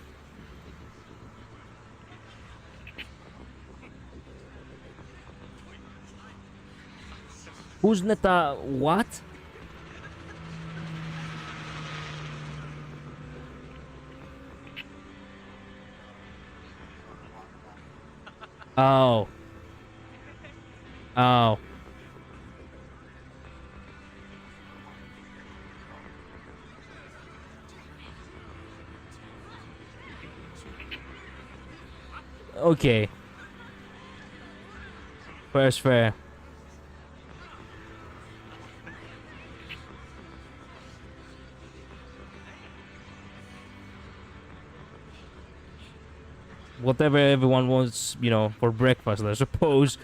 A: Who's what? Oh. Oh. Okay. Fair's fair. Whatever everyone wants, you know, for breakfast, I suppose.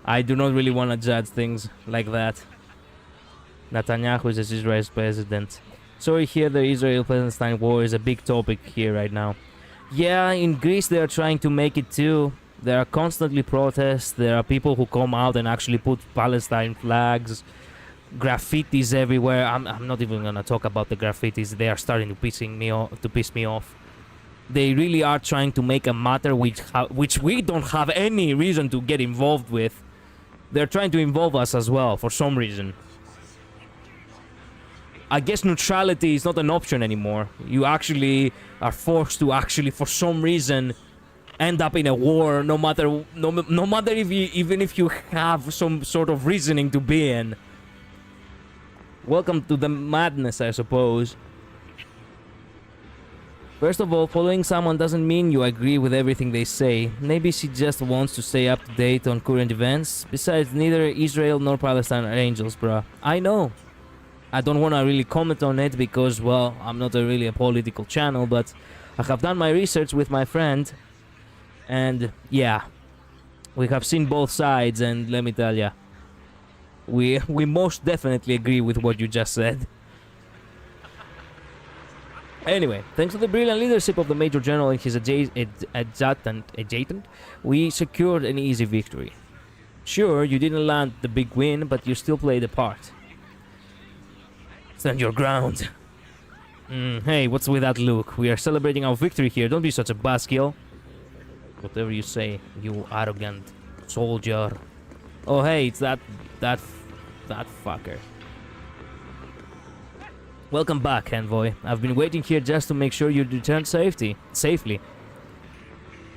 A: I do not really want to judge things like that. Netanyahu is Israel's president. Sorry, here the Israel-Palestine war is a big topic here right now. Yeah, in Greece they are trying to make it too. There are constantly protests. There are people who come out and actually put Palestine flags. Graffitis everywhere. I'm not even gonna talk about the graffitis. They are starting to piss me off. They really are trying to make a matter which we don't have any reason to get involved with. They're trying to involve us as well, for some reason. I guess neutrality is not an option anymore. You actually are forced to actually, for some reason, end up in a war, no matter if even if you have some sort of reasoning to be in. Welcome to the madness, I suppose. First of all, following someone doesn't mean you agree with everything they say. Maybe she just wants to stay up to date on current events. Besides, neither Israel nor Palestine are angels, bruh. I know. I don't want to really comment on it because, well, I'm not really a political channel, but I have done my research with my friend. And, yeah. We have seen both sides, and let me tell ya. We most definitely agree with what you just said. Anyway, thanks to the brilliant leadership of the Major General and his adjutant, we secured an easy victory. Sure, you didn't land the big win, but you still played a part. Stand your ground. Hey, what's with that look? We are celebrating our victory here. Don't be such a buzzkill. Whatever you say, you arrogant soldier. Oh, hey, it's that fucker. Welcome back, Envoy. I've been waiting here just to make sure you return safely.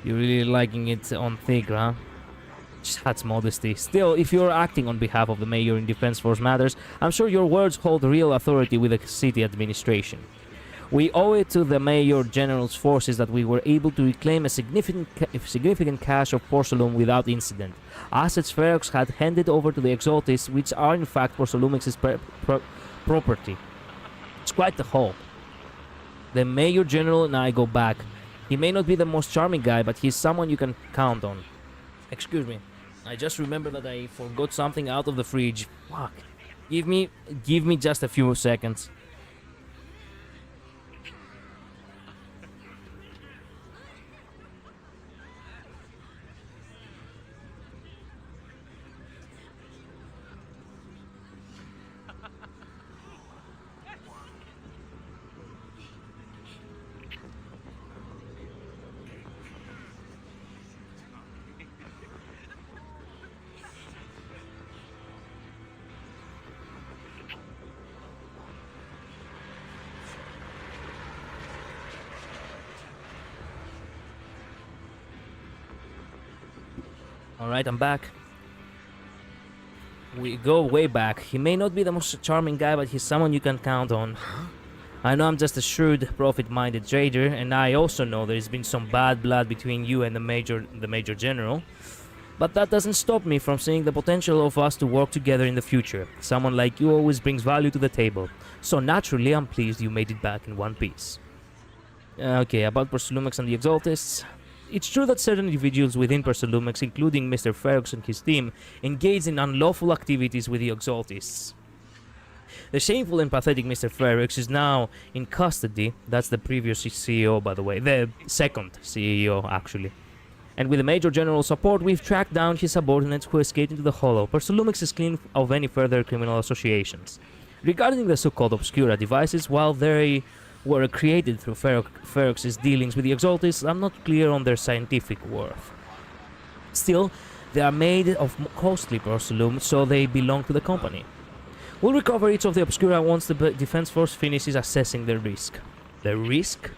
A: You're really liking it on thick, huh? That's modesty. Still, if you're acting on behalf of the mayor in Defense Force matters, I'm sure your words hold real authority with the city administration. We owe it to the Mayor General's forces that we were able to reclaim a significant cache of porcelain without incident. Assets Ferox had handed over to the Exaltists, which are in fact Porcelumix's property. It's quite the haul. The Mayor General and I go back. He may not be the most charming guy, but he's someone you can count on. Excuse me. I just remembered that I forgot something out of the fridge. Fuck. Give me just a few seconds. Alright, I'm back. We go way back. He may not be the most charming guy, but he's someone you can count on. I know I'm just a shrewd, profit-minded trader, and I also know there's been some bad blood between you and the Major General. But that doesn't stop me from seeing the potential of us to work together in the future. Someone like you always brings value to the table. So naturally, I'm pleased you made it back in one piece. Okay, about Porcelumix and the Exaltists. It's true that certain individuals within Porcelumix, including Mr. Ferox and his team, engage in unlawful activities with the Exaltists. The shameful and pathetic Mr. Ferox is now in custody. That's the previous CEO, by the way. The second CEO, actually. And with the Major General's support, we've tracked down his subordinates who escaped into the Hollow. Porcelumix is clean of any further criminal associations. Regarding the so-called Obscura devices, while they were created through Ferox's dealings with the Exaltists, I'm not clear on their scientific worth. Still, they are made of costly porcelain, so they belong to the company. We'll recover each of the Obscura once the Defense Force finishes assessing the risk. The risk?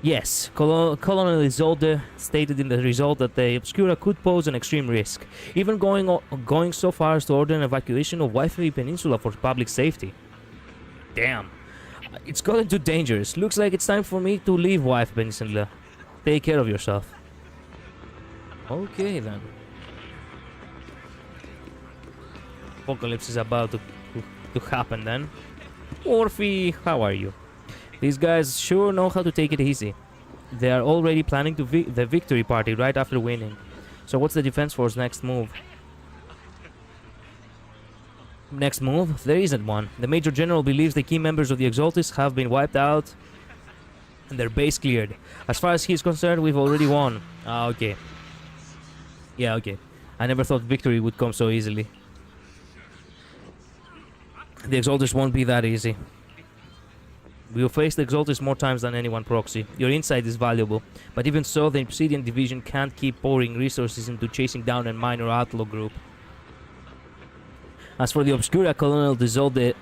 A: Yes, Colonel Isolde stated in the result that the Obscura could pose an extreme risk, even going so far as to order an evacuation of Waifi Peninsula for public safety. Damn. It's gotten too dangerous. Looks like it's time for me to leave, Wife Peninsula. Take care of yourself. Okay, then. Apocalypse is about to happen, then. Orphy, how are you? These guys sure know how to take it easy. They are already planning the victory party right after winning. So what's the Defense Force next move? Next move? There isn't one. The Major General believes the key members of the Exaltists have been wiped out and their base cleared. As far as he's concerned, we've already won. Ah, okay. Yeah, okay. I never thought victory would come so easily. The Exaltists won't be that easy. We'll face the Exaltists more times than anyone, Proxy. Your insight is valuable, but even so, the Obsidian Division can't keep pouring resources into chasing down a minor outlaw group. As for the Obscura, Colonel Isolde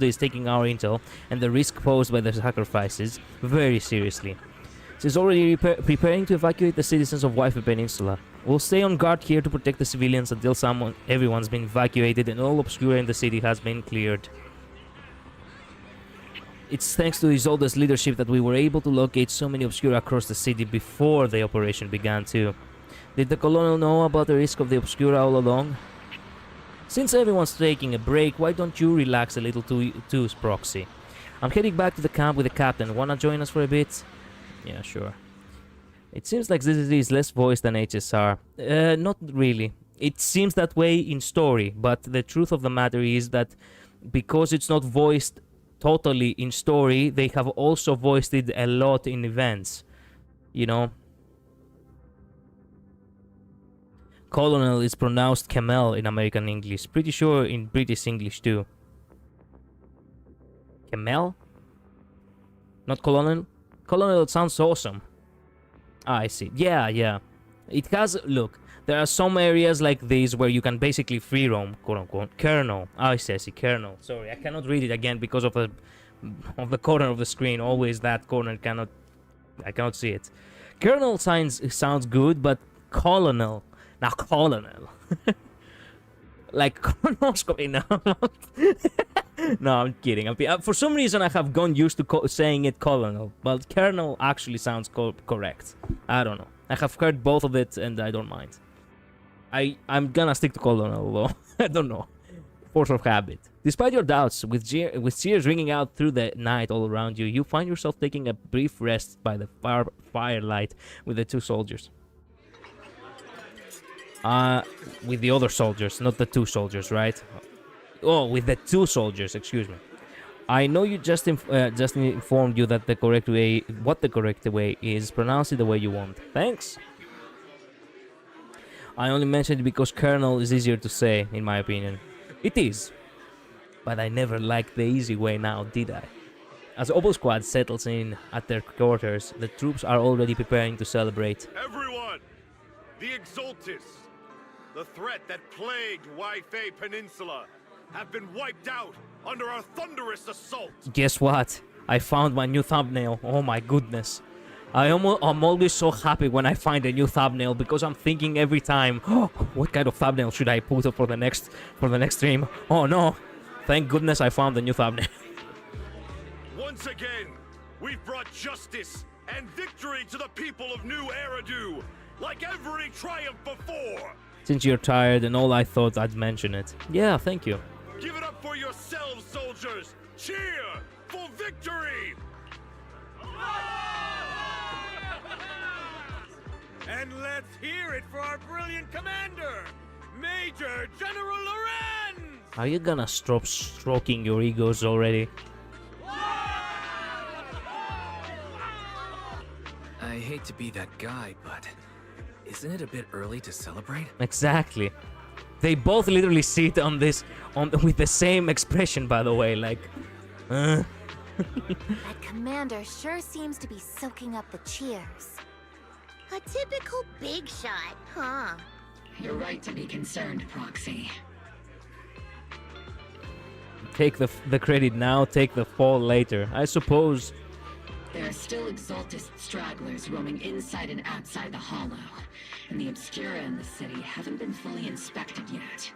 A: is taking our intel and the risk posed by the sacrifices very seriously. She's already preparing to evacuate the citizens of Waifi Peninsula. We'll stay on guard here to protect the civilians until everyone's been evacuated and all Obscura in the city has been cleared. It's thanks to Isolde's leadership that we were able to locate so many Obscura across the city before the operation began too. Did the Colonel know about the risk of the Obscura all along? Since everyone's taking a break, why don't you relax a little too, Proxy? I'm heading back to the camp with the captain. Wanna join us for a bit? Yeah, sure. It seems like ZZZ is less voiced than HSR. Not really. It seems that way in story, but the truth of the matter is that because it's not voiced totally in story, they have also voiced it a lot in events. You know? Colonel is pronounced Camel in American English. Pretty sure in British English too. Camel? Not Colonel? Colonel sounds awesome. Ah, I see. Yeah. It has... Look, there are some areas like these where you can basically free roam, quote-unquote. Colonel. Ah, I see. Colonel. Sorry, I cannot read it again because of the corner of the screen. Always that corner cannot... I cannot see it. Colonel sounds good, but Colonel... Now, Colonel. Like, colonoscopy, no. No, I'm kidding. For some reason, I have gone used to saying it Colonel, but Colonel actually sounds correct. I don't know. I have heard both of it, and I don't mind. I'm gonna stick to Colonel, though. I don't know. Force of habit. Despite your doubts, with cheers ringing out through the night all around you, you find yourself taking a brief rest by the firelight with the two soldiers. With the other soldiers, not the two soldiers, right? Oh, with the two soldiers, excuse me. I know you just informed you that the correct way, what the correct way is. Pronounce it the way you want. Thanks. I only mentioned it because Colonel is easier to say, in my opinion. It is. But I never liked the easy way now, did I? As Obo Squad settles in at their quarters, the troops are already preparing to celebrate.
I: Everyone! The Exaltis, the threat that plagued Waifei Peninsula, have been wiped out under our thunderous assault.
A: Guess what? I found my new thumbnail. Oh my goodness. I'm always so happy when I find a new thumbnail because I'm thinking every time, oh, what kind of thumbnail should I put up for the next stream? Oh no. Thank goodness I found the new thumbnail.
I: Once again, we've brought justice and victory to the people of New Eridu, like every triumph before.
A: Since you're tired and all, I thought I'd mention it. Yeah, thank you.
I: Give it up for yourselves, soldiers! Cheer for victory!
M: And let's hear it for our brilliant commander, Major General Lorenz!
A: Are you gonna stop stroking your egos already?
G: I hate to be that guy, but isn't it a bit early to celebrate?
A: Exactly. They both literally sit on this with the same expression, by the way, like
H: That commander sure seems to be soaking up the cheers.
L: A typical big shot, huh?
F: You're right to be concerned, Proxy.
A: Take the credit now, take the fall later, I suppose.
F: There are still Exaltist stragglers roaming inside and outside the Hollow, and the Obscura in the city haven't been fully inspected yet.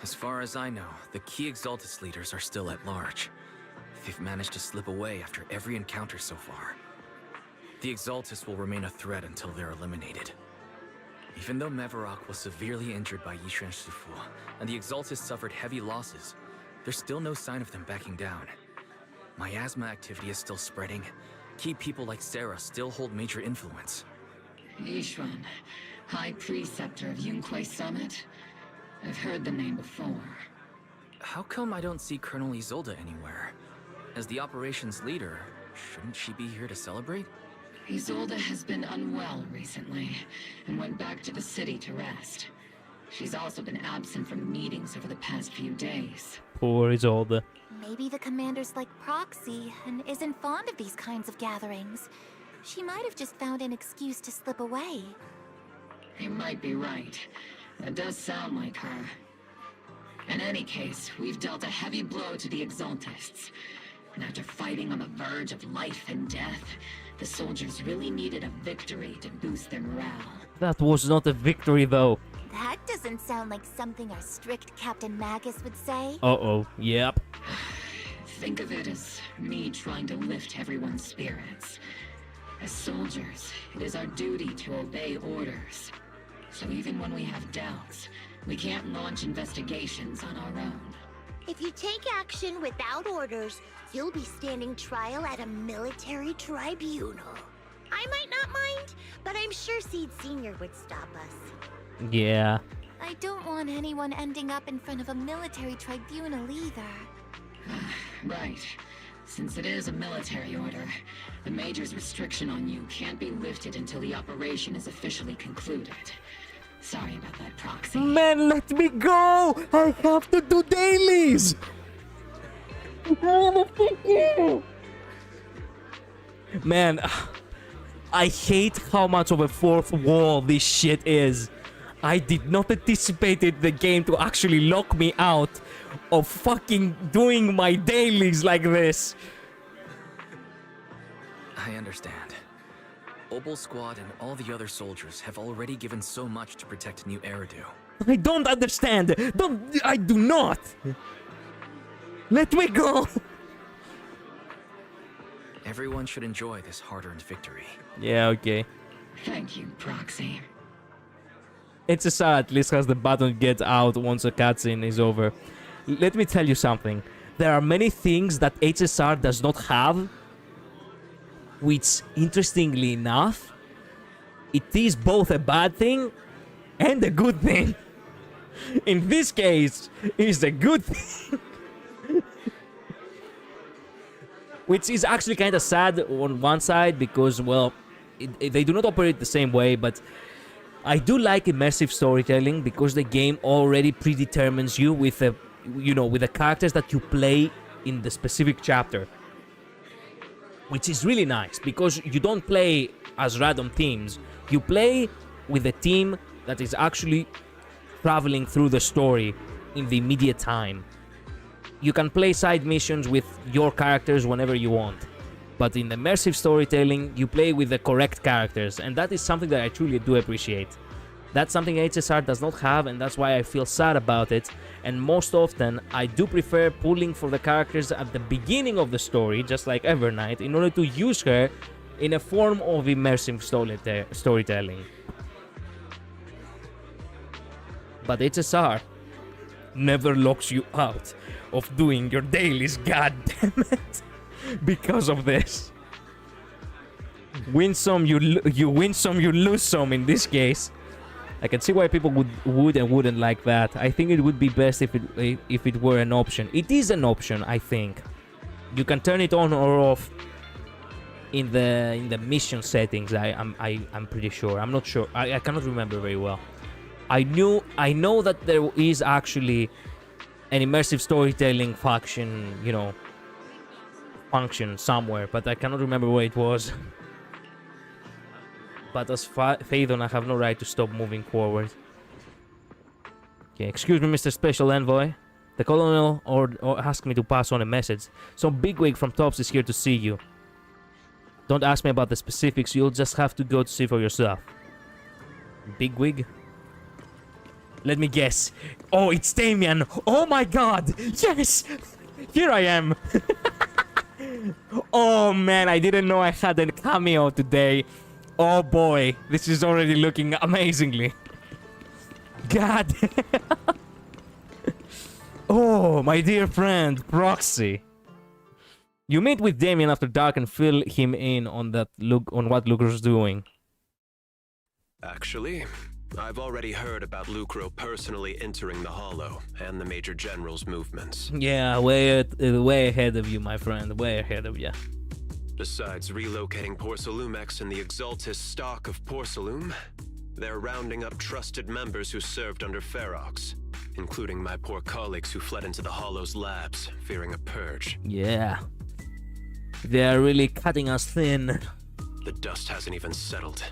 G: As far as I know, the key Exaltist leaders are still at large. They've managed to slip away after every encounter so far. The Exaltists will remain a threat until they're eliminated. Even though Mevarok was severely injured by Yishuan Shifu, and the Exaltists suffered heavy losses, there's still no sign of them backing down. Miasma activity is still spreading. Key people like Sarah still hold major influence.
F: Yishuan, High Preceptor of Yunquai Summit? I've heard the name before.
G: How come I don't see Colonel Isolde anywhere? As the operations leader, shouldn't she be here to celebrate?
F: Isolde has been unwell recently, and went back to the city to rest. She's also been absent from meetings over the past few days.
A: Poor Isolde.
H: Maybe the commander's like Proxy and isn't fond of these kinds of gatherings. She might have just found an excuse to slip away.
F: You might be right. That does sound like her. In any case, we've dealt a heavy blow to the Exaltists. And after fighting on the verge of life and death, the soldiers really needed a victory to boost their morale.
A: That was not a victory, though.
H: That doesn't sound like something our strict Captain Magus would say.
A: Uh-oh, yep.
F: Think of it as me trying to lift everyone's spirits. As soldiers, it is our duty to obey orders. So even when we have doubts, we can't launch investigations on our own.
L: If you take action without orders, you'll be standing trial at a military tribunal. I might not mind, but I'm sure Seed Sr. would stop us.
A: Yeah.
H: I don't want anyone ending up in front of a military tribunal either.
F: Right. Since it is a military order, the Major's restriction on you can't be lifted until the operation is officially concluded. Sorry about that, Proxy.
A: Man, let me go! I have to do dailies! Man, I hate how much of a fourth wall this shit is. I did not anticipate the game to actually lock me out of fucking doing my dailies like this.
G: I understand. Opal Squad and all the other soldiers have already given so much to protect New Eridu.
A: I don't understand. I do not. Let me go.
G: Everyone should enjoy this hard-earned victory.
A: Yeah, okay.
F: Thank you, Proxy.
A: HSR at least has the button get out once a cutscene is over. Let me tell you something. There are many things that HSR does not have, which, interestingly enough, it is both a bad thing and a good thing. In this case, it's a good thing. Which is actually kind of sad on one side because, well, they do not operate the same way, but I do like immersive storytelling because the game already predetermines you with a, with the characters that you play in the specific chapter. Which is really nice because you don't play as random teams. You play with a team that is actually traveling through the story in the immediate time. You can play side missions with your characters whenever you want. But in immersive storytelling, you play with the correct characters, and that is something that I truly do appreciate. That's something HSR does not have, and that's why I feel sad about it. And most often, I do prefer pulling for the characters at the beginning of the story, just like Evernight, in order to use her in a form of immersive storytelling. But HSR never locks you out of doing your dailies, goddammit, because of this. Win some, you win some, you lose some in this case. I can see why people would and wouldn't like that. I think it would be best if it were an option. It is an option, I think. You can turn it on or off in the mission settings. I'm pretty sure. I'm not sure. I cannot remember very well. I know that there is actually an immersive storytelling function somewhere, but I cannot remember where it was. But as Phaedon, I have no right to stop moving forward. Okay, excuse me, Mr. Special Envoy. The Colonel asked me to pass on a message. Some bigwig from Tops is here to see you. Don't ask me about the specifics, you'll just have to go to see for yourself. Bigwig? Let me guess. Oh, it's Damien! Oh my god! Yes! Here I am! Oh man, I didn't know I had a cameo today. Oh boy, this is already looking amazingly. God. Oh, my dear friend, Proxy. You meet with Damien after dark and fill him in on what Lucro's doing.
I: Actually, I've already heard about Lucro personally entering the Hollow and the Major General's movements.
A: Yeah, way ahead of you, my friend. Way ahead of you.
I: Besides relocating Porcelumex and the Exaltis stock of Porcelume, they're rounding up trusted members who served under Ferox, including my poor colleagues who fled into the Hollow's labs, fearing a purge.
A: Yeah. They're really cutting us thin.
I: The dust hasn't even settled,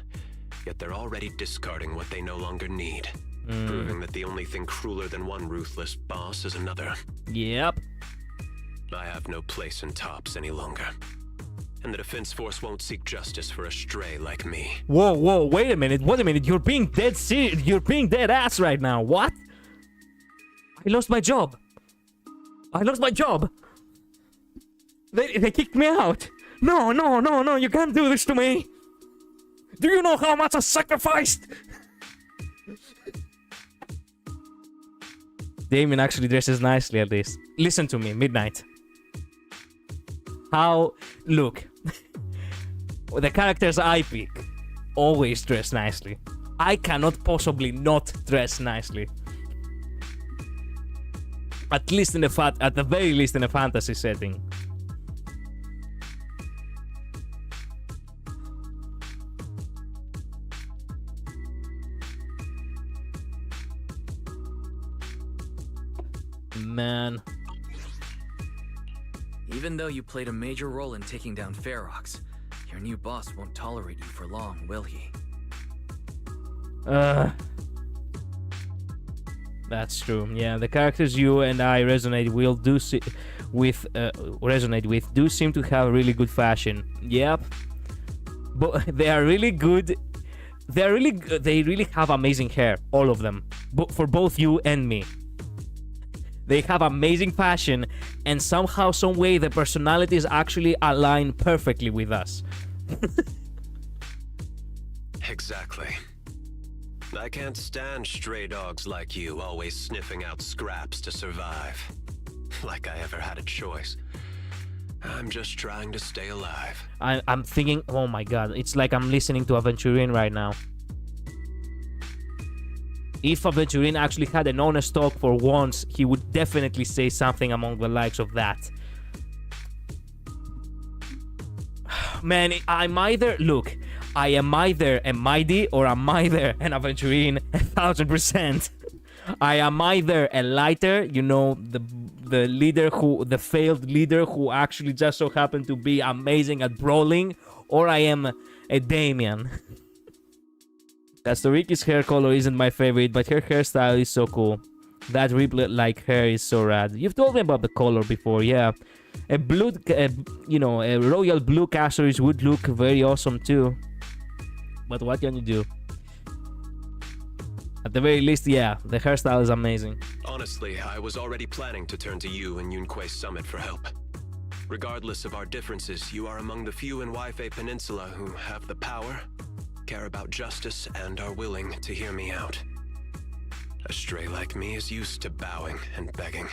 I: yet they're already discarding what they no longer need, proving that the only thing crueler than one ruthless boss is another.
A: Yep.
I: I have no place in Tops any longer. And the Defense Force won't seek justice for a stray like me.
A: Whoa, wait a minute, You're being you're being dead ass right now. What? I lost my job. They kicked me out. No, you can't do this to me. Do you know how much I sacrificed? Damien actually dresses nicely at least. Listen to me, Midnight. Look. The characters I pick always dress nicely. I cannot possibly not dress nicely. At the very least in a fantasy setting. Man.
G: Even though you played a major role in taking down Ferox, your new boss won't tolerate you for long, will he?
A: That's true. Yeah, the characters you and I resonate with do seem to have really good fashion. Yep. But they are really good. They really have amazing hair, all of them. But for both you and me. They have amazing fashion, and somehow, some way, the personalities actually align perfectly with us.
J: Exactly. I can't stand stray dogs like you always sniffing out scraps to survive. Like I ever had a choice. I'm just trying to stay alive.
A: I'm thinking, oh my god, it's like I'm listening to Aventurine right now. If Aventurine actually had an honest talk for once, he would definitely say something along the likes of that. Man, I'm either... Look, I am either a Mighty or I'm either an Aventurine 1000%. I am either a lighter, you know, the leader the failed leader who actually just so happened to be amazing at brawling, or I am a Damien. Kastoriki's hair color isn't my favorite, but her hairstyle is so cool. That Riplet-like hair is so rad. You've told me about the color before, yeah. A blue, you know, a royal blue Castoris would look very awesome too. But what can you do? At the very least, yeah, the hairstyle is amazing.
J: Honestly, I was already planning to turn to you and Yunquei Summit for help. Regardless of our differences, you are among the few in Waifei Peninsula who have the power, care about justice, and are willing to hear me out. A stray like me is used to bowing and begging.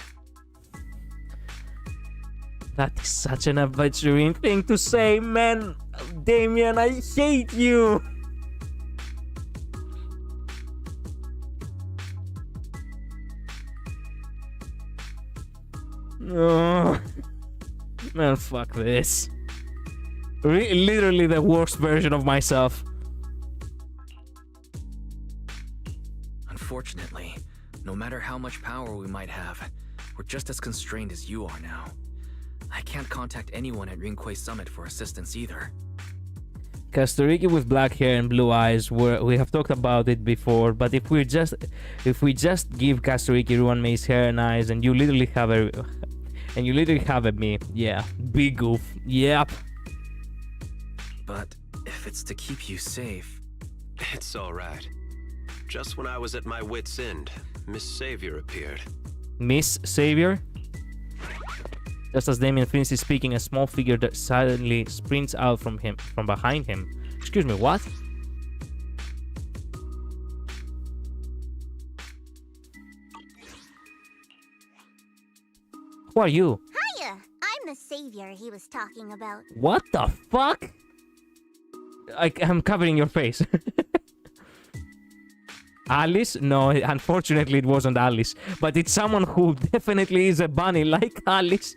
A: That is such an Aventurine thing to say, man. Damien, I hate you. Oh. Man, fuck this. Literally the worst version of myself.
G: Unfortunately, no matter how much power we might have, we're just as constrained as you are now. I can't contact anyone at Yunquei Summit for assistance either.
A: Kastoriki with black hair and blue eyes, we have talked about it before, but if we just give Kastoriki Ruanmei's hair and eyes, and you literally have a me, yeah, big goof, yep.
G: But if it's to keep you safe...
J: It's alright. Just when I was at my wit's end, Miss Savior appeared.
A: Miss Savior? Just as Damien finishes speaking, a small figure that suddenly sprints out from behind him. Excuse me, what? Who are you?
L: Hiya! I'm the savior he was talking about.
A: What the fuck? I'm covering your face. Alice? No, unfortunately it wasn't Alice. But it's someone who definitely is a bunny like Alice.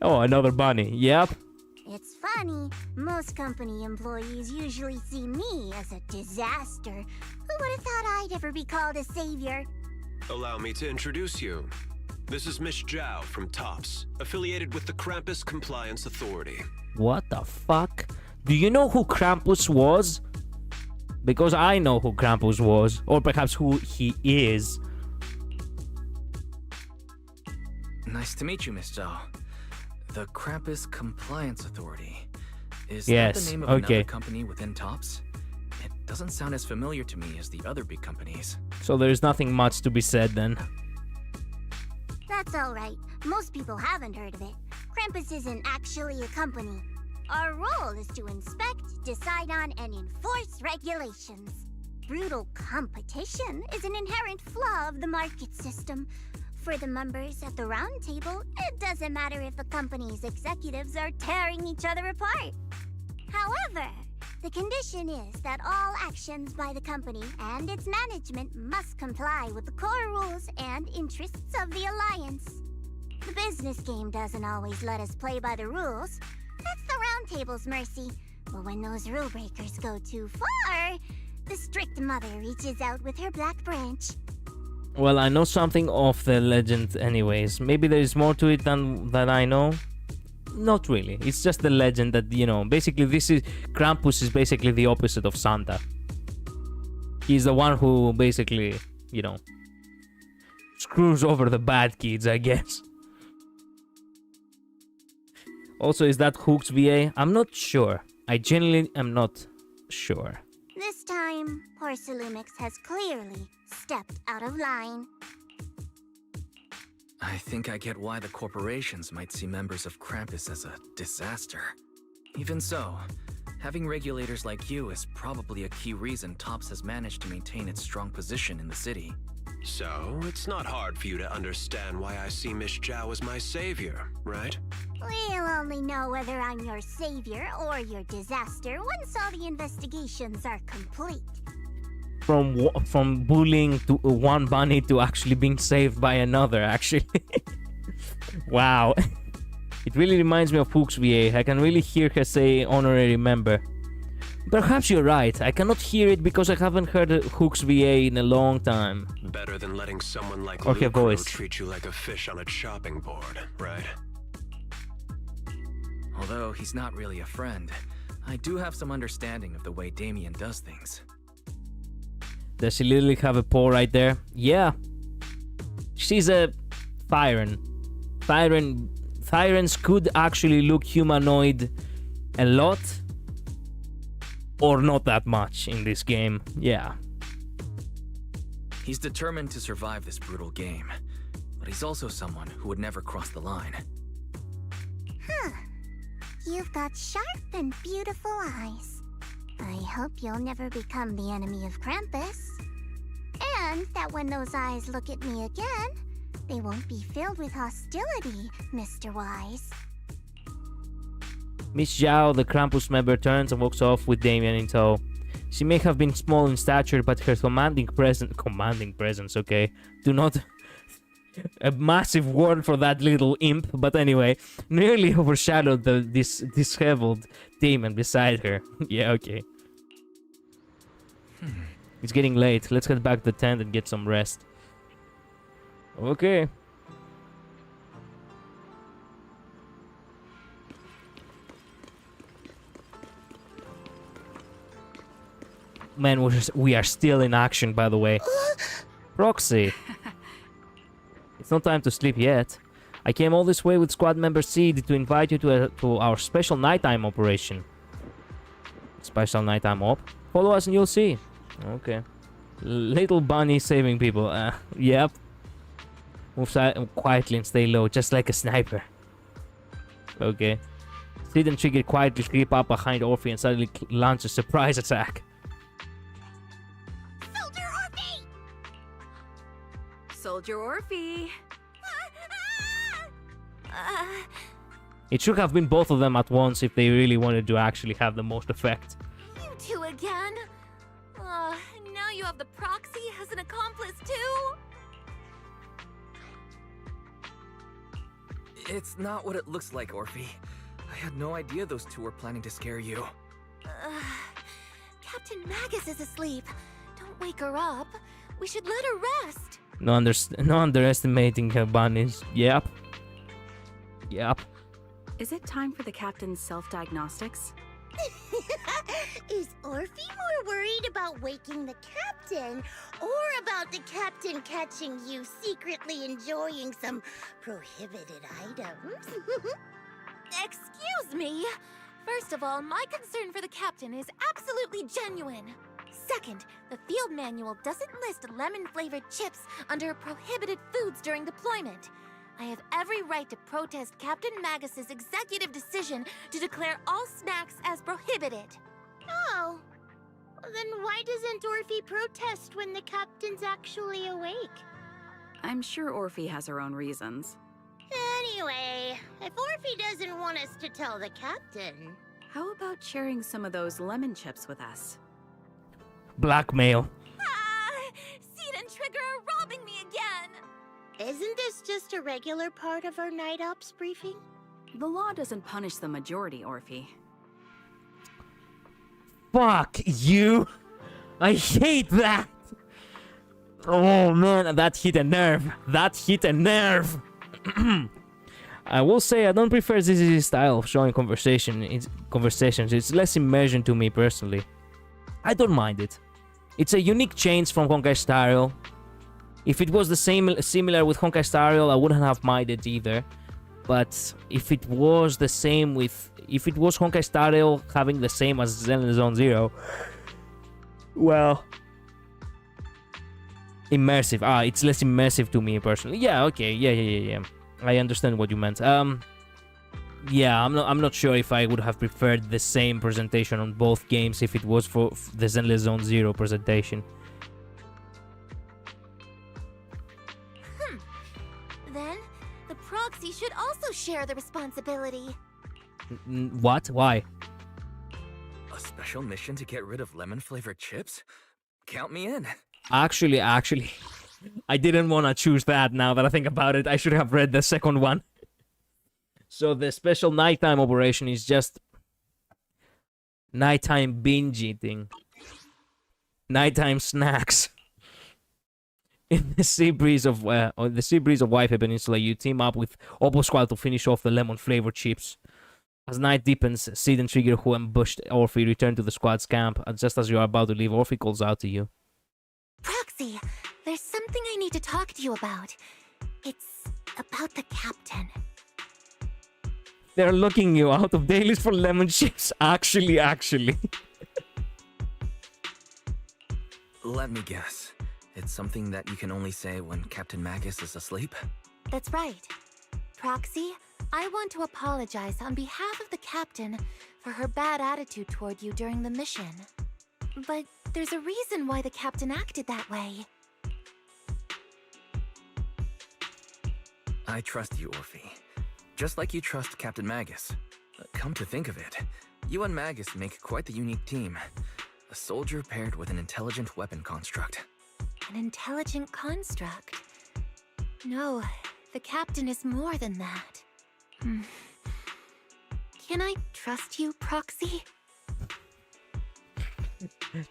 A: Oh, another bunny. Yep.
L: It's funny. Most company employees usually see me as a disaster. Who would have thought I'd ever be called a savior?
J: Allow me to introduce you. This is Miss Zhao from TOPS, affiliated with the Krampus Compliance Authority.
A: What the fuck? Do you know who Krampus was? Because I know who Krampus was, or perhaps who he is.
G: Nice to meet you, Miss Zhao. The Krampus Compliance Authority. Is
A: yes,
G: that the name of another company within TOPS? It doesn't sound as familiar to me as the other big companies.
A: So there's nothing much to be said then.
L: That's alright. Most people haven't heard of it. Krampus isn't actually a company. Our role is to inspect, decide on, and enforce regulations. Brutal competition is an inherent flaw of the market system. For the members at the round table, it doesn't matter if a company's executives are tearing each other apart. However, the condition is that all actions by the company and its management must comply with the core rules and interests of the Alliance. The business game doesn't always let us play by the rules. That's the round table's mercy. But when those rule breakers go too far, the strict mother reaches out with her black branch.
A: Well, I know something of the legend anyways. Maybe there is more to it than that I know. Not really. It's just the legend that, you know, basically this is... Krampus is basically the opposite of Santa. He's the one who basically, you know, screws over the bad kids, I guess. Also, is that Hook's VA? I'm not sure. I genuinely am not sure.
L: This time, Porcelumix has clearly stepped out of line.
G: I think I get why the corporations might see members of Krampus as a disaster. Even so, having regulators like you is probably a key reason TOPS has managed to maintain its strong position in the city.
I: So, it's not hard for you to understand why I see Miss Zhao as my savior, right?
L: We'll only know whether I'm your savior or your disaster once all the investigations are complete.
A: From bullying to one bunny to actually being saved by another, actually. Wow. It really reminds me of Hook's VA. I can really hear her say honorary member. Perhaps you're right. I cannot hear it because I haven't heard Hook's VA in a long time.
I: Better than letting someone like
A: Or her
I: Lucro
A: voice.
I: treat you like a fish on a chopping board, right?
G: Although he's not really a friend, I do have some understanding of the way Damien does things.
A: Does she literally have a paw right there? Yeah. She's a Thyran. Thyrans could actually look humanoid a lot. Or not that much in this game. Yeah.
G: He's determined to survive this brutal game, but he's also someone who would never cross the line.
L: Huh. You've got sharp and beautiful eyes. I hope you'll never become the enemy of Krampus. And that when those eyes look at me again, they won't be filled with hostility, Mr. Wise.
A: Miss Zhao, the Krampus member, turns and walks off with Damien in tow. She may have been small in stature, but her commanding presence, okay? Do not... A massive word for that little imp, but anyway, nearly overshadowed this disheveled Damien beside her. Yeah, okay. It's getting late. Let's head back to the tent and get some rest. Okay. Man, we are still in action, by the way. Proxy. It's not time to sleep yet. I came all this way with squad member Seed to invite you to our special nighttime operation. Special nighttime op? Follow us and you'll see. Okay. Little bunny saving people. Yep. Move quietly and stay low, just like a sniper. Okay. Seed and Trigger quietly creep up behind Orphe and suddenly launch a surprise attack.
N: Soldier Orphe!
A: It should have been both of them at once if they really wanted to actually have the most effect.
H: You two again? Now you have the proxy as an accomplice too?
G: It's not what it looks like, Orphe. I had no idea those two were planning to scare you.
H: Captain Magus is asleep. Don't wake her up. We should let her rest.
A: No underestimating her bunnies. Yep. Yep.
N: Is it time for the captain's self-diagnostics?
L: Is Orphe more worried about waking the captain or about the captain catching you secretly enjoying some prohibited items?
H: Excuse me. First of all, my concern for the captain is absolutely genuine. Second, the field manual doesn't list lemon-flavored chips under prohibited foods during deployment. I have every right to protest Captain Magus's executive decision to declare all snacks as prohibited.
L: Oh. Then why doesn't Orphe protest when the captain's actually awake?
N: I'm sure Orphe has her own reasons.
L: Anyway, if Orphe doesn't want us to tell the captain...
N: How about sharing some of those lemon chips with us?
A: Blackmail.
H: Seed and Trigger are robbing me again!
L: Isn't this just a regular part of our night ops briefing?
N: The law doesn't punish the majority, Orphe.
A: Fuck you! I hate that! Oh man, that hit a nerve. That hit a nerve. I will say I don't prefer ZZ's style of showing conversations. It's less immersion to me personally. I don't mind it. It's a unique change from Honkai Star Rail. If it was the similar with Honkai Star Rail, I wouldn't have minded either. But if it was the same with... If it was Honkai Star Rail having the same as Zenless Zone Zero... Well... Immersive. It's less immersive to me personally. Yeah, okay. Yeah. I understand what you meant. Yeah, I'm not sure if I would have preferred the same presentation on both games if it was for the Zenless Zone Zero presentation.
H: Then, the proxy should also share the responsibility.
A: What? Why?
G: A special mission to get rid of lemon-flavored chips? Count me in.
A: Actually, I didn't want to choose that now that I think about it. I should have read the second one. So the special nighttime operation is just nighttime binge eating. Nighttime snacks. In the sea breeze of Wi-Fi Peninsula, you team up with Opal Squad to finish off the lemon-flavored chips. As night deepens, Sid and Trigger, who ambushed Orphe, return to the squad's camp. And just as you are about to leave, Orphe calls out to you.
H: Proxy, there's something I need to talk to you about. It's about the captain.
A: They're locking you out of dailies for lemon chips. Actually.
G: Let me guess. It's something that you can only say when Captain Magus is asleep?
H: That's right. Proxy, I want to apologize on behalf of the captain for her bad attitude toward you during the mission. But there's a reason why the captain acted that way.
G: I trust you, Orphe. Just like you trust Captain Magus. Come to think of it, you and Magus make quite the unique team. A soldier paired with an intelligent weapon construct.
H: An intelligent construct? No, the captain is more than that. Can I trust you, Proxy?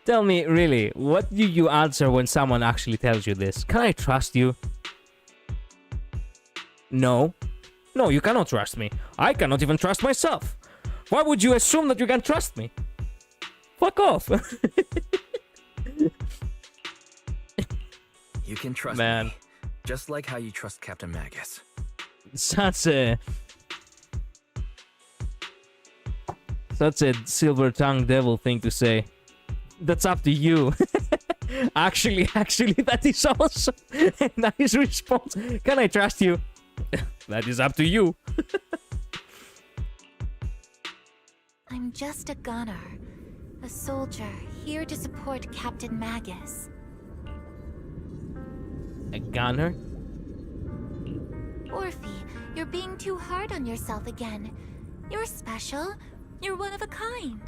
A: Tell me, really, what do you answer when someone actually tells you this? Can I trust you? No. No, you cannot trust me. I cannot even trust myself. Why would you assume that you can trust me? Fuck off.
G: You can trust me. Just like how you trust Captain Magus.
A: Such a silver-tongued devil thing to say. That's up to you. Actually, that is also a nice response. Can I trust you? That is up to you.
H: I'm just a gunner. A soldier, here to support Captain Magus.
A: A gunner?
H: Orphe, you're being too hard on yourself again. You're special. You're one of a kind.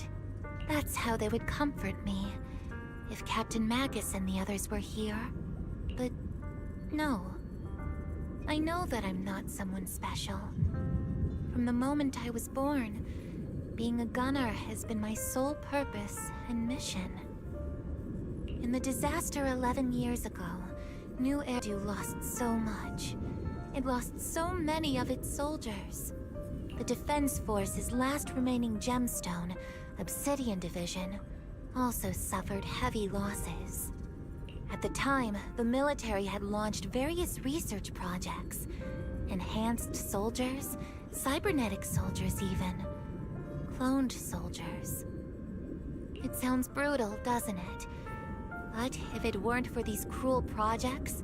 H: That's how they would comfort me. If Captain Magus and the others were here. But no. I know that I'm not someone special. From the moment I was born, being a gunner has been my sole purpose and mission. In the disaster 11 years ago, New Eridu lost so much. It lost so many of its soldiers. The Defense Force's last remaining gemstone, Obsidian Division, also suffered heavy losses. At the time, the military had launched various research projects. Enhanced soldiers, cybernetic soldiers even. Cloned soldiers. It sounds brutal, doesn't it? But if it weren't for these cruel projects,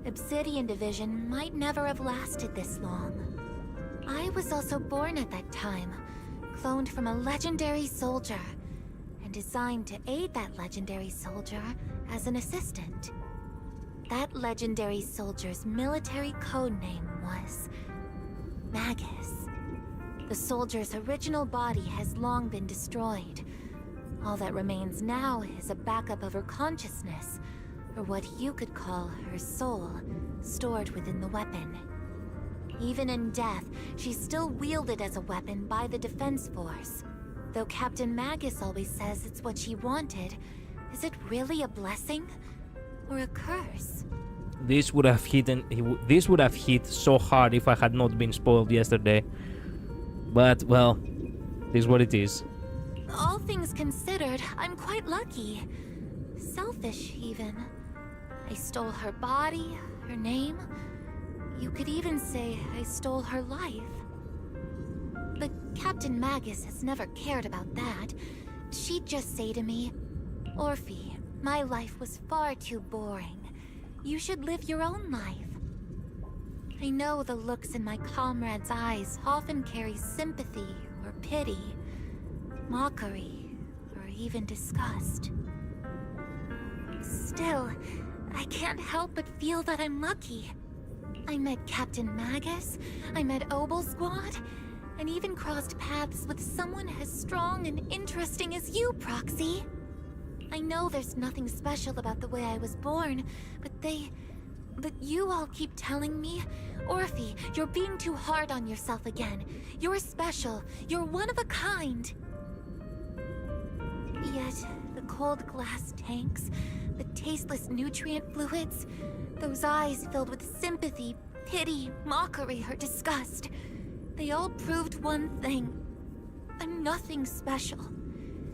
H: Obsidian Division might never have lasted this long. I was also born at that time, cloned from a legendary soldier, and designed to aid that legendary soldier as an assistant. That legendary soldier's military codename was Magus. The soldier's original body has long been destroyed. All that remains now is a backup of her consciousness, or what you could call her soul, stored within the weapon. Even in death, she's still wielded as a weapon by the Defense Force. Though Captain Magus always says it's what she wanted, is it really a blessing? or a curse.
A: This would have hit so hard if I had not been spoiled yesterday. But well, it is what it is.
H: All things considered, I'm quite lucky. Selfish, even. I stole her body, her name. You could even say I stole her life. But Captain Magus has never cared about that. She'd just say to me, Orphe, my life was far too boring. You should live your own life. I know the looks in my comrades' eyes often carry sympathy or pity, mockery, or even disgust. Still, I can't help but feel that I'm lucky. I met Captain Magus, I met Obel Squad, and even crossed paths with someone as strong and interesting as you, Proxy. I know there's nothing special about the way I was born, but you all keep telling me, Orphe, you're being too hard on yourself again. You're special. You're one of a kind. Yet, the cold glass tanks, the tasteless nutrient fluids, those eyes filled with sympathy, pity, mockery, or disgust, they all proved one thing. I'm nothing special.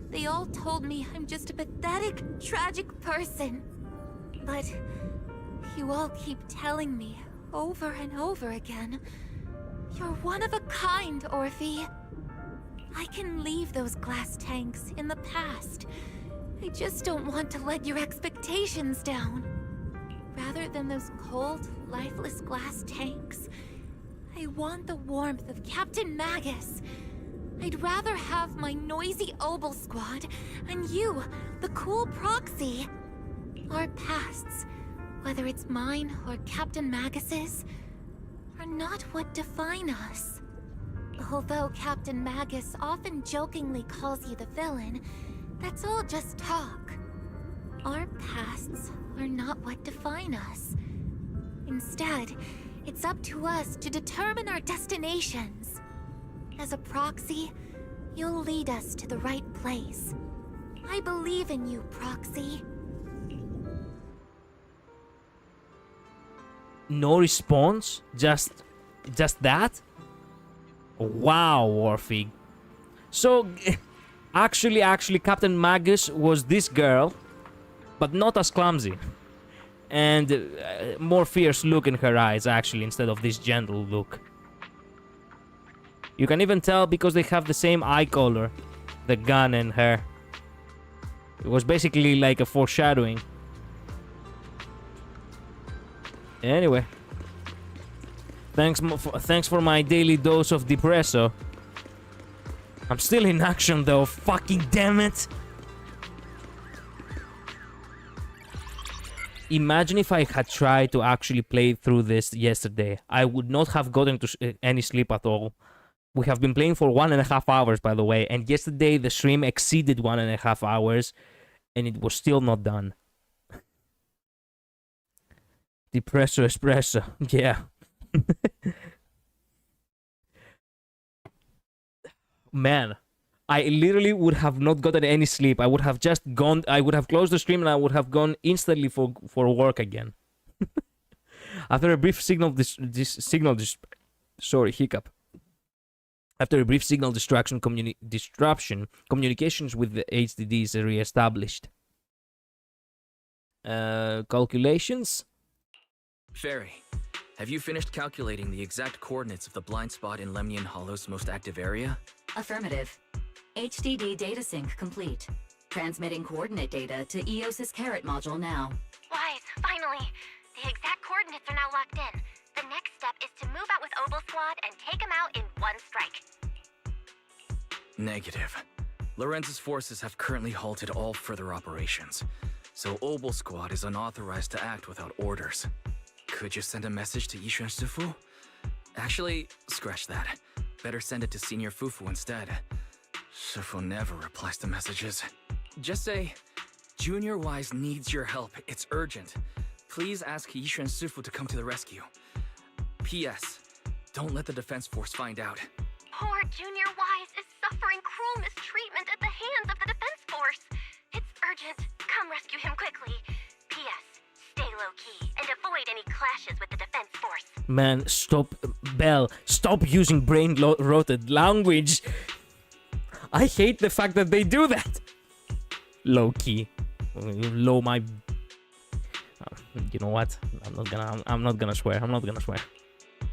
H: They all told me I'm just a pathetic, tragic person. But you all keep telling me, over and over again, you're one of a kind, Orphe. I can leave those glass tanks in the past. I just don't want to let your expectations down. Rather than those cold, lifeless glass tanks, I want the warmth of Captain Magus. I'd rather have my noisy Obel Squad and you, the cool Proxy. Our pasts, whether it's mine or Captain Magus's, are not what define us. Although Captain Magus often jokingly calls you the villain, that's all just talk. Our pasts are not what define us. Instead, it's up to us to determine our destinations. As a Proxy, you'll lead us to the right place. I believe in you, Proxy.
A: No response? Just that? Wow, Orphe. So, actually, Captain Magus was this girl, but not as clumsy. And more fierce look in her eyes, actually, instead of this gentle look. You can even tell because they have the same eye color, the gun and her. It was basically like a foreshadowing. Anyway. Thanks for my daily dose of depresso. I'm still in action though, fucking damn it! Imagine if I had tried to actually play through this yesterday. I would not have gotten to any sleep at all. We have been playing for 1.5 hours, by the way, and yesterday the stream exceeded 1.5 hours, and it was still not done. Depresso espresso, yeah. Man, I literally would have not gotten any sleep. I would have just gone, I would have closed the stream and I would have gone instantly for work again. After a brief After a brief signal disruption, communications with the HDDs are re-established. Calculations?
G: Fairy, have you finished calculating the exact coordinates of the blind spot in Lemnian Hollow's most active area?
O: Affirmative. HDD data sync complete. Transmitting coordinate data to EOS's Carrot module now.
L: Wise, finally. The exact coordinates are now locked in. The next step is to move out with Obel Squad and take him out in one strike.
G: Negative. Lorenz's forces have currently halted all further operations, so Obel Squad is unauthorized to act without orders. Could you send a message to Yishuan Sufu? Actually, scratch that. Better send it to Senior Fufu instead. Sufu never replies to messages. Just say, Junior Wise needs your help. It's urgent. Please ask Yishuan Sufu to come to the rescue. P.S. Don't let the defense force find out.
L: Poor Junior Wise is suffering cruel mistreatment at the hands of the defense force. It's urgent. Come rescue him quickly. P.S. low-key and avoid any clashes with the defense force.
A: Man, stop. Belle, stop using brain-rotted language. I hate the fact that they do that. Low-key. Low my... You know what? I'm not gonna swear. I'm not gonna swear.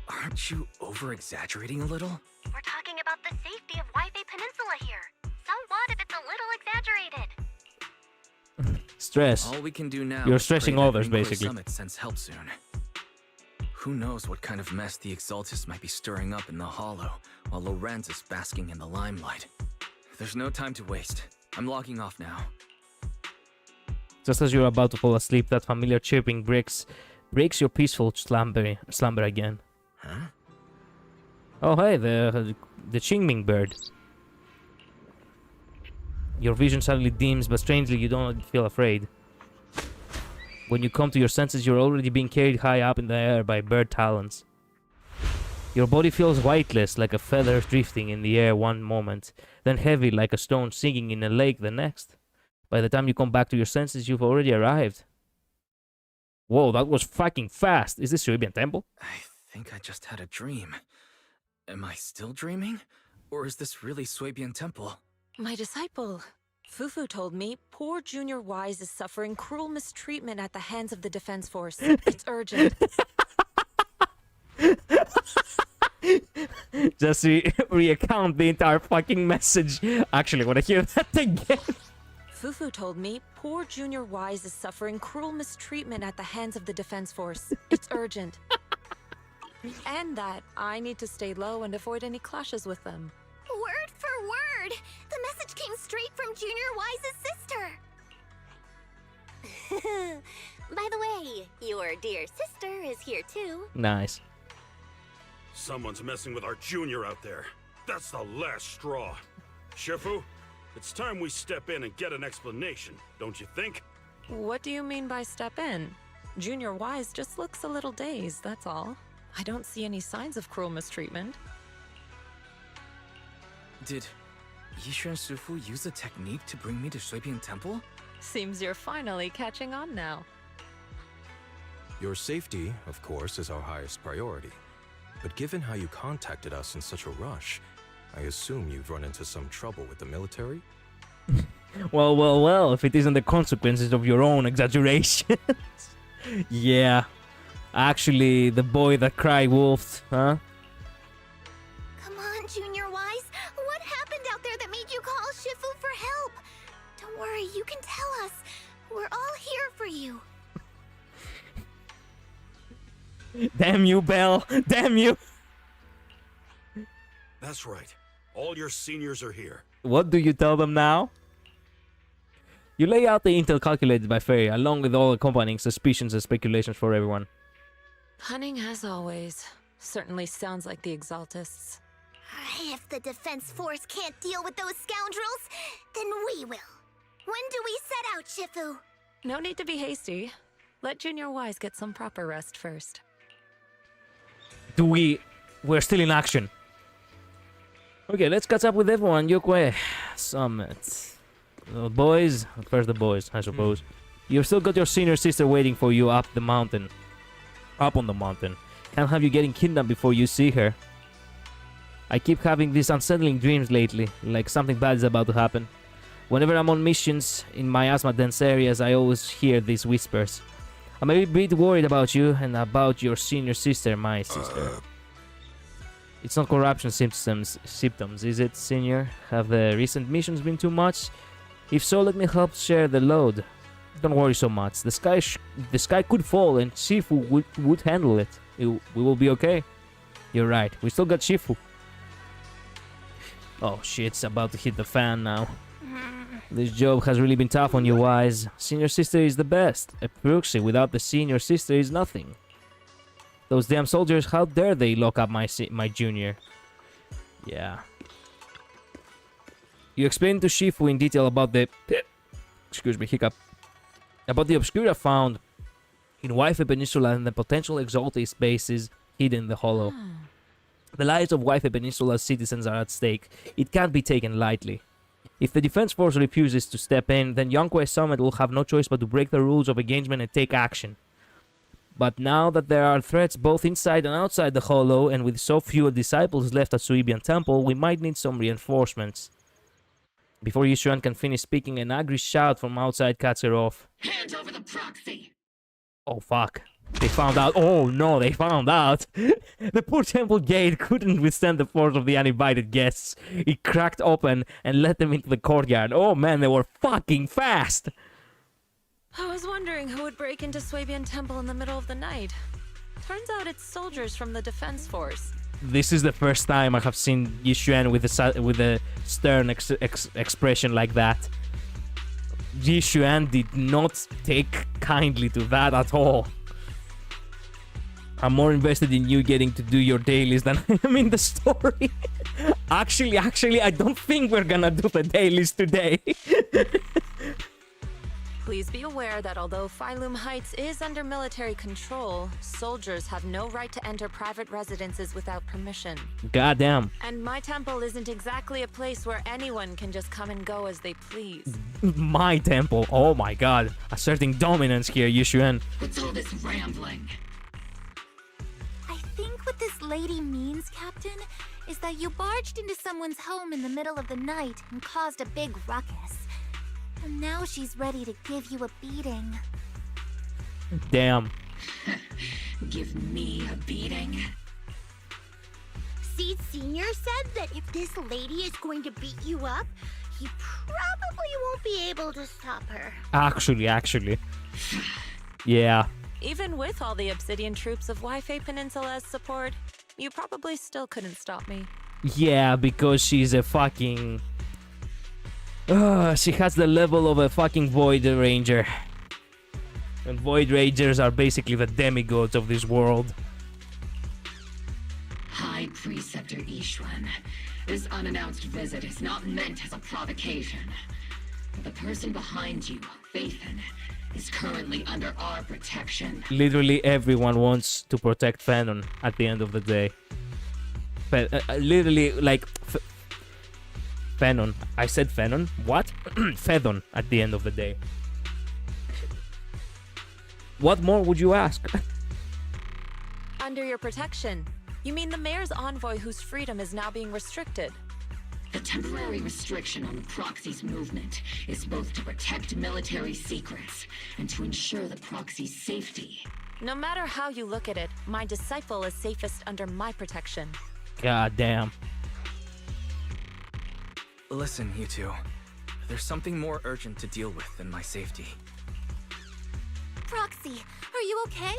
G: Aren't you over-exaggerating a little?
L: We're talking about the safety of Wi-Fi Peninsula here. So what if it's a little exaggerated?
A: Stress.
G: All we can do now
A: You're
G: is
A: stressing
G: pray that
A: others,
G: Green Crow
A: basically.
G: Summit sends help soon. Who knows what kind of mess the Exaltists might be stirring up in the Hollow, while Lorenz is basking in the limelight. There's no time to waste. I'm logging off now.
A: Just as you're about to fall asleep, that familiar chirping breaks your peaceful slumber again.
G: Huh?
A: Oh hey, the Qingming bird. Your vision suddenly dims, but strangely you don't feel afraid. When you come to your senses, you're already being carried high up in the air by bird talons. Your body feels weightless, like a feather drifting in the air one moment, then heavy like a stone sinking in a lake the next. By the time you come back to your senses, you've already arrived. Whoa, that was fucking fast. Is this Shuibian Temple?
G: I think I just had a dream. Am I still dreaming? Or is this really Swabian Temple?
P: My disciple, Fufu, told me poor Junior Wise is suffering cruel mistreatment at the hands of the defense force. It's urgent.
A: Just recount the entire fucking message. Actually, when I hear that again.
P: Fufu told me poor Junior Wise is suffering cruel mistreatment at the hands of the defense force. It's urgent. And that I need to stay low and avoid any clashes with them.
L: Word for word! The message came straight from Junior Wise's sister! By the way, your dear sister is here too.
A: Nice.
M: Someone's messing with our junior out there. That's the last straw. Shifu, it's time we step in and get an explanation, don't you think?
P: What do you mean by step in? Junior Wise just looks a little dazed, that's all. I don't see any signs of cruel mistreatment.
G: Did Yishuan Shifu use a technique to bring me to Shuibian Temple?
P: Seems you're finally catching on now.
K: Your safety, of course, is our highest priority. But given how you contacted us in such a rush, I assume you've run into some trouble with the military?
A: Well, if it isn't the consequences of your own exaggerations. Yeah. Actually, the boy that cried wolfed, huh?
L: Come on, Junior Wise. What happened out there that made you call Shifu for help? Don't worry, you can tell us. We're all here for you.
A: Damn you, Belle! Damn you!
M: That's right. All your seniors are here.
A: What do you tell them now? You lay out the intel calculated by Fairy, along with all accompanying suspicions and speculations for everyone.
P: Cunning as always. Certainly sounds like the Exaltists.
L: If the defense force can't deal with those scoundrels, then we will. When do we set out, Shifu?
P: No need to be hasty. Let Junior Wise get some proper rest first.
A: We're still in action. Okay, let's catch up with everyone. Yokwe Summit. Boys, first the boys, I suppose. You've still got your senior sister waiting for you up the mountain. Up on the mountain. Can't have you getting kidnapped before you see her. I keep having these unsettling dreams lately, like something bad is about to happen. Whenever I'm on missions in miasma-dense areas, I always hear these whispers. I'm a bit worried about you and about your senior sister, my sister. It's not corruption symptoms, is it, senior? Have the recent missions been too much? If so, let me help share the load. Don't worry so much. The sky could fall and Shifu would handle it. We will be okay. You're right. We still got Shifu. Oh shit, it's about to hit the fan now. This job has really been tough on you, Wise. Senior sister is the best. A proxy without the senior sister is nothing. Those damn soldiers, how dare they lock up my junior? Yeah. You explained to Shifu in detail about the... excuse me, hiccup. About the Obscura found in Wi-Fi Peninsula and the potential Exaltist bases hidden in the Hollow. The lives of Wi-Fi Peninsula's citizens are at stake. It can't be taken lightly. If the defense force refuses to step in, then Yonquest Summit will have no choice but to break the rules of engagement and take action. But now that there are threats both inside and outside the Hollow, and with so few disciples left at Suibian Temple, we might need some reinforcements. Before Yishuan can finish speaking, an angry shout from outside cuts her off.
F: Hand over the proxy!
A: Oh fuck. They found out. Oh no, they found out. The poor temple gate couldn't withstand the force of the uninvited guests. It cracked open and let them into the courtyard. Oh man, they were fucking fast.
P: I was wondering who would break into Swabian Temple in the middle of the night. Turns out it's soldiers from the defense force.
A: This is the first time I have seen Yishuan with a stern expression like that. Yishuan did not take kindly to that at all. I'm more invested in you getting to do your dailies than I am in the story. Actually, I don't think we're gonna do the dailies today.
P: Please be aware that although Phylum Heights is under military control, soldiers have no right to enter private residences without permission.
A: Goddamn.
P: And my temple isn't exactly a place where anyone can just come and go as they please.
A: My temple. Oh my god. Asserting dominance here, Yishuan.
F: What's all this rambling?
H: I think what this lady means, Captain, is that you barged into someone's home in the middle of the night and caused a big ruckus. And now she's ready to give you a beating.
A: Damn.
F: Give me a beating?
L: Seed Senior said that if this lady is going to beat you up, he probably won't be able to stop her.
A: Actually. Yeah.
P: Even with all the Obsidian troops of Wi-Fi Peninsula's support, you probably still couldn't stop me.
A: Yeah, because she's a fucking... she has the level of a fucking Void Ranger. And Void Rangers are basically the demigods of this world.
F: High Preceptor Ishwan, this unannounced visit is not meant as a provocation. But the person behind you, Phaethon, is currently under our protection.
A: Literally everyone wants to protect Phanon at the end of the day. Literally, like... Phanon. I said Phanon? What? Phaethon at the end of the day. What more would you ask?
P: Under your protection? You mean the mayor's envoy whose freedom is now being restricted?
F: The temporary restriction on the proxy's movement is both to protect military secrets and to ensure the proxy's safety.
P: No matter how you look at it, my disciple is safest under my protection.
A: God damn.
G: Listen, you two. There's something more urgent to deal with than my safety.
H: Proxy, are you okay?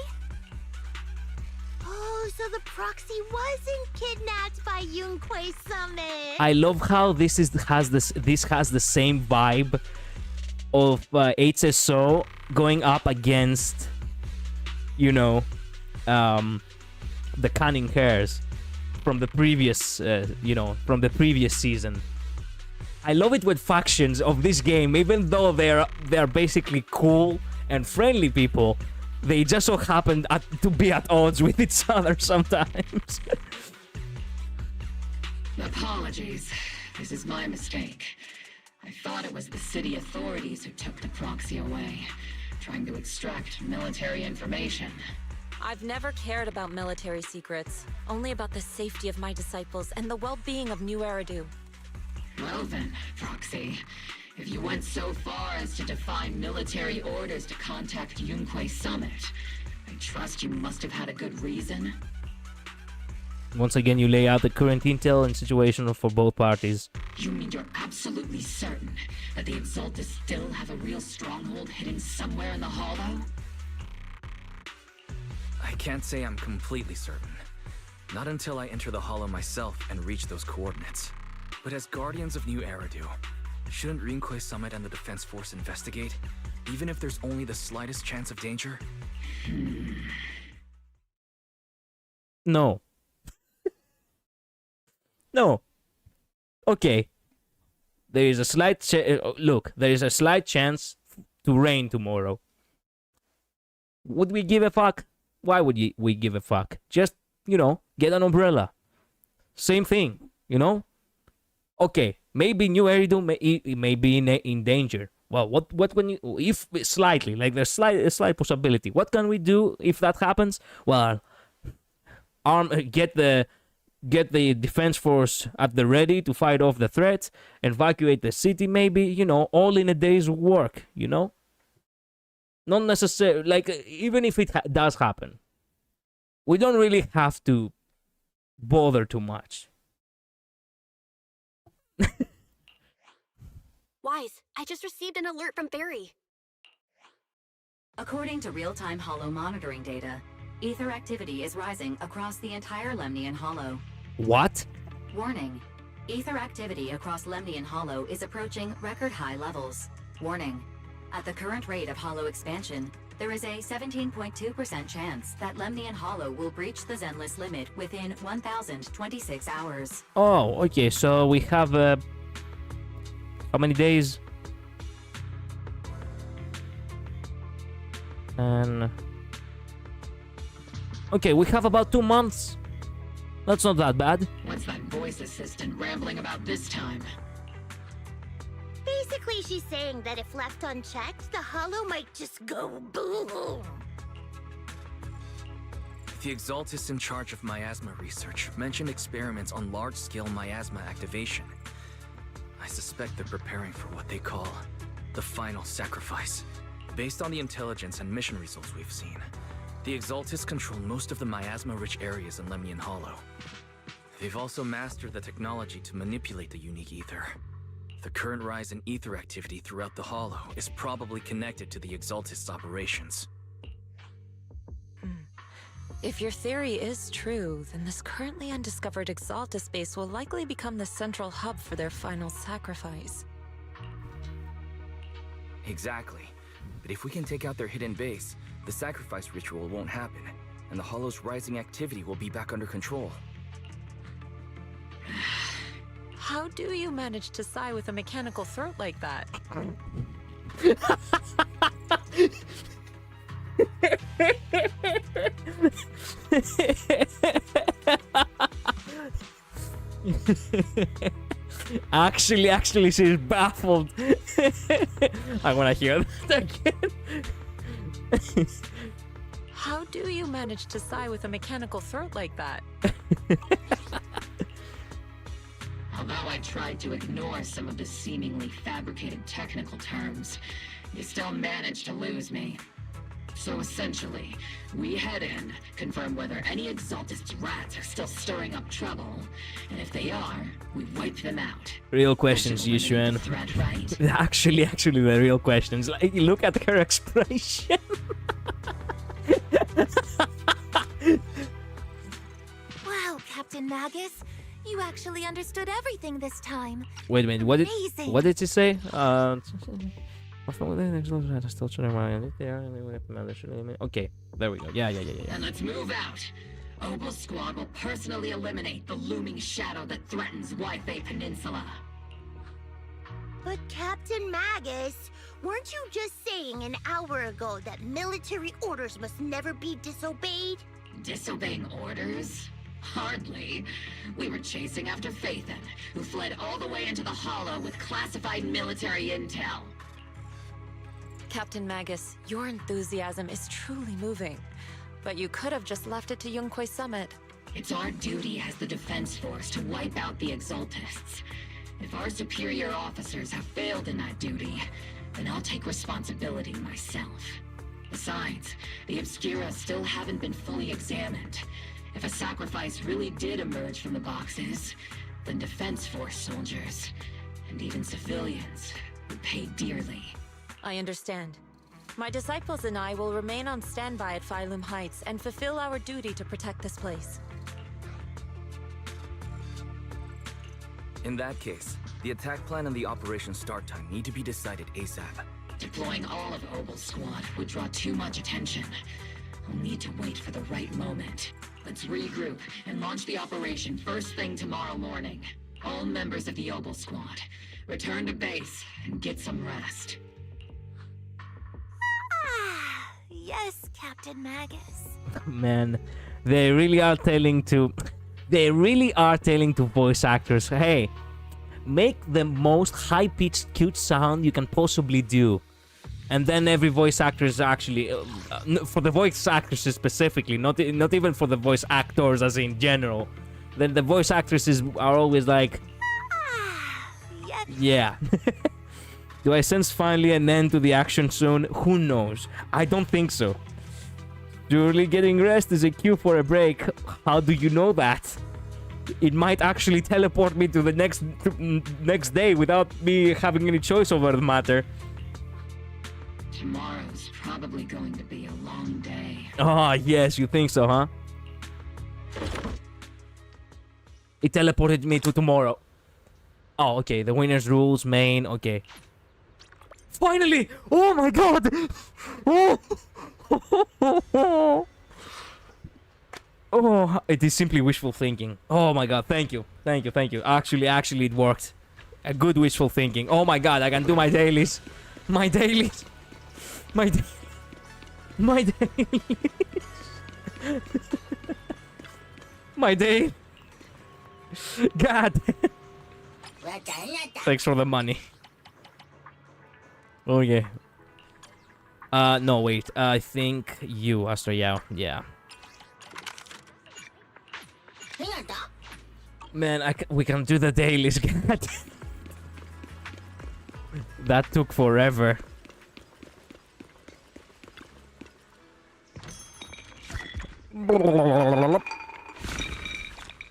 L: Oh, so the proxy wasn't kidnapped by Yunquei Summit.
A: I love how this has the same vibe of HSO going up against, you know, the Cunning Hares from the previous, from the previous season. I love it when factions of this game, even though they're basically cool and friendly people, they just so happen to be at odds with each other sometimes.
F: Apologies. This is my mistake. I thought it was the city authorities who took the proxy away, trying to extract military information.
P: I've never cared about military secrets, only about the safety of my disciples and the well-being of New Eridu.
F: Well then, Proxy, if you went so far as to defy military orders to contact Yunquei Summit, I trust you must have had a good reason.
A: Once again, you lay out the current intel and situation for both parties.
F: You mean you're absolutely certain that the Exaltus still have a real stronghold hidden somewhere in the Hollow?
G: I can't say I'm completely certain. Not until I enter the Hollow myself and reach those coordinates. But as Guardians of New Eridu, shouldn't Rinquei Summit and the Defense Force investigate, even if there's only the slightest chance of danger?
A: No. No. Okay. There is a slight there is a slight chance to rain tomorrow. Would we give a fuck? Why would we give a fuck? Just, get an umbrella. Same thing, Okay, maybe New Eridu may be in danger. Well, what when you, if slightly, like there's a slight possibility, what can we do if that happens? Well, get the defense force at the ready to fight off the threats, evacuate the city, maybe, you know, all in a day's work, you know? Not necessarily, like, even if it does happen, we don't really have to bother too much.
H: Wise, I just received an alert from Barry.
O: According to real-time Hollow monitoring data, ether activity is rising across the entire Lemnian Hollow.
A: What?
O: Warning. Ether activity across Lemnian Hollow is approaching record-high levels. Warning. At the current rate of Hollow expansion, there is a 17.2% chance that Lemnian Hollow will breach the Zenless limit within 1,026 hours.
A: Oh, okay, so we have how many days? And okay, we have about 2 months. That's not that bad.
F: What's that voice assistant rambling about this time?
L: Basically, she's saying that if left unchecked, the Hollow might just go boom.
G: The Exaltists in charge of miasma research mentioned experiments on large-scale miasma activation. I suspect they're preparing for what they call the final sacrifice. Based on the intelligence and mission results we've seen, the Exaltists control most of the miasma-rich areas in Lemnian Hollow. They've also mastered the technology to manipulate the unique ether. The current rise in ether activity throughout the Hollow is probably connected to the Exaltists' operations.
P: If your theory is true, then this currently undiscovered Exaltus base will likely become the central hub for their final sacrifice.
G: Exactly. But if we can take out their hidden base, the sacrifice ritual won't happen, and the Hollow's rising activity will be back under control.
P: How do you manage to sigh with a mechanical throat like that?
A: Actually, she's baffled. I wanna hear that again.
P: How do you manage to sigh with a mechanical throat like that?
F: Although I tried to ignore some of the seemingly fabricated technical terms, you still managed to lose me. So essentially, we head in, confirm whether any Exaltist rats are still stirring up trouble, and if they are, we wipe them out.
A: Real questions, Yushuan.
F: Right?
A: Actually, the real questions. Like, look at her expression.
H: Wow, Captain Magus, you actually understood everything this time.
A: Wait a minute, what did she say? Okay, there we go. Yeah.
F: And let's move out. Opal Squad will personally eliminate the looming shadow that threatens Wi-Fi Peninsula.
L: But Captain Magus, weren't you just saying an hour ago that military orders must never be disobeyed?
F: Disobeying orders? Hardly. We were chasing after Phaethon, who fled all the way into the Hollow with classified military intel.
P: Captain Magus, your enthusiasm is truly moving. But you could have just left it to Yunquay Summit.
F: It's our duty as the Defense Force to wipe out the Exaltists. If our superior officers have failed in that duty, then I'll take responsibility myself. Besides, the Obscura still haven't been fully examined. If a sacrifice really did emerge from the boxes, then Defense Force soldiers, and even civilians, would pay dearly.
P: I understand. My disciples and I will remain on standby at Phylum Heights and fulfill our duty to protect this place.
G: In that case, the attack plan and the operation start time need to be decided ASAP.
F: Deploying all of Opal Squad would draw too much attention. I'll need to wait for the right moment. Let's regroup and launch the operation first thing tomorrow morning. All members of the Opal Squad, return to base and get some rest.
H: Yes, Captain Magus.
A: Man, they really are telling to voice actors, hey, make the most high-pitched cute sound you can possibly do. And then every voice actor is actually, for the voice actresses specifically, not even for the voice actors as in general. Then the voice actresses are always like, yeah. Do I sense finally an end to the action soon? Who knows? I don't think so. Surely getting rest is a cue for a break. How do you know that? It might actually teleport me to the next day without me having any choice over the matter.
F: Tomorrow's probably going to be a long day.
A: Ah, yes, you think so, huh? It teleported me to tomorrow. Oh, okay. The winner's rules, main, okay. Finally! Oh my god! Oh! Oh, it is simply wishful thinking. Oh my god, thank you. Thank you, thank you. Actually, it worked. A good wishful thinking. Oh my god, I can do my dailies. My dailies. My dailies. My day. God. Thanks for the money. Oh yeah. No wait. I think you, Astro Yao. Yeah. Man, we can do the dailies. God. That took forever.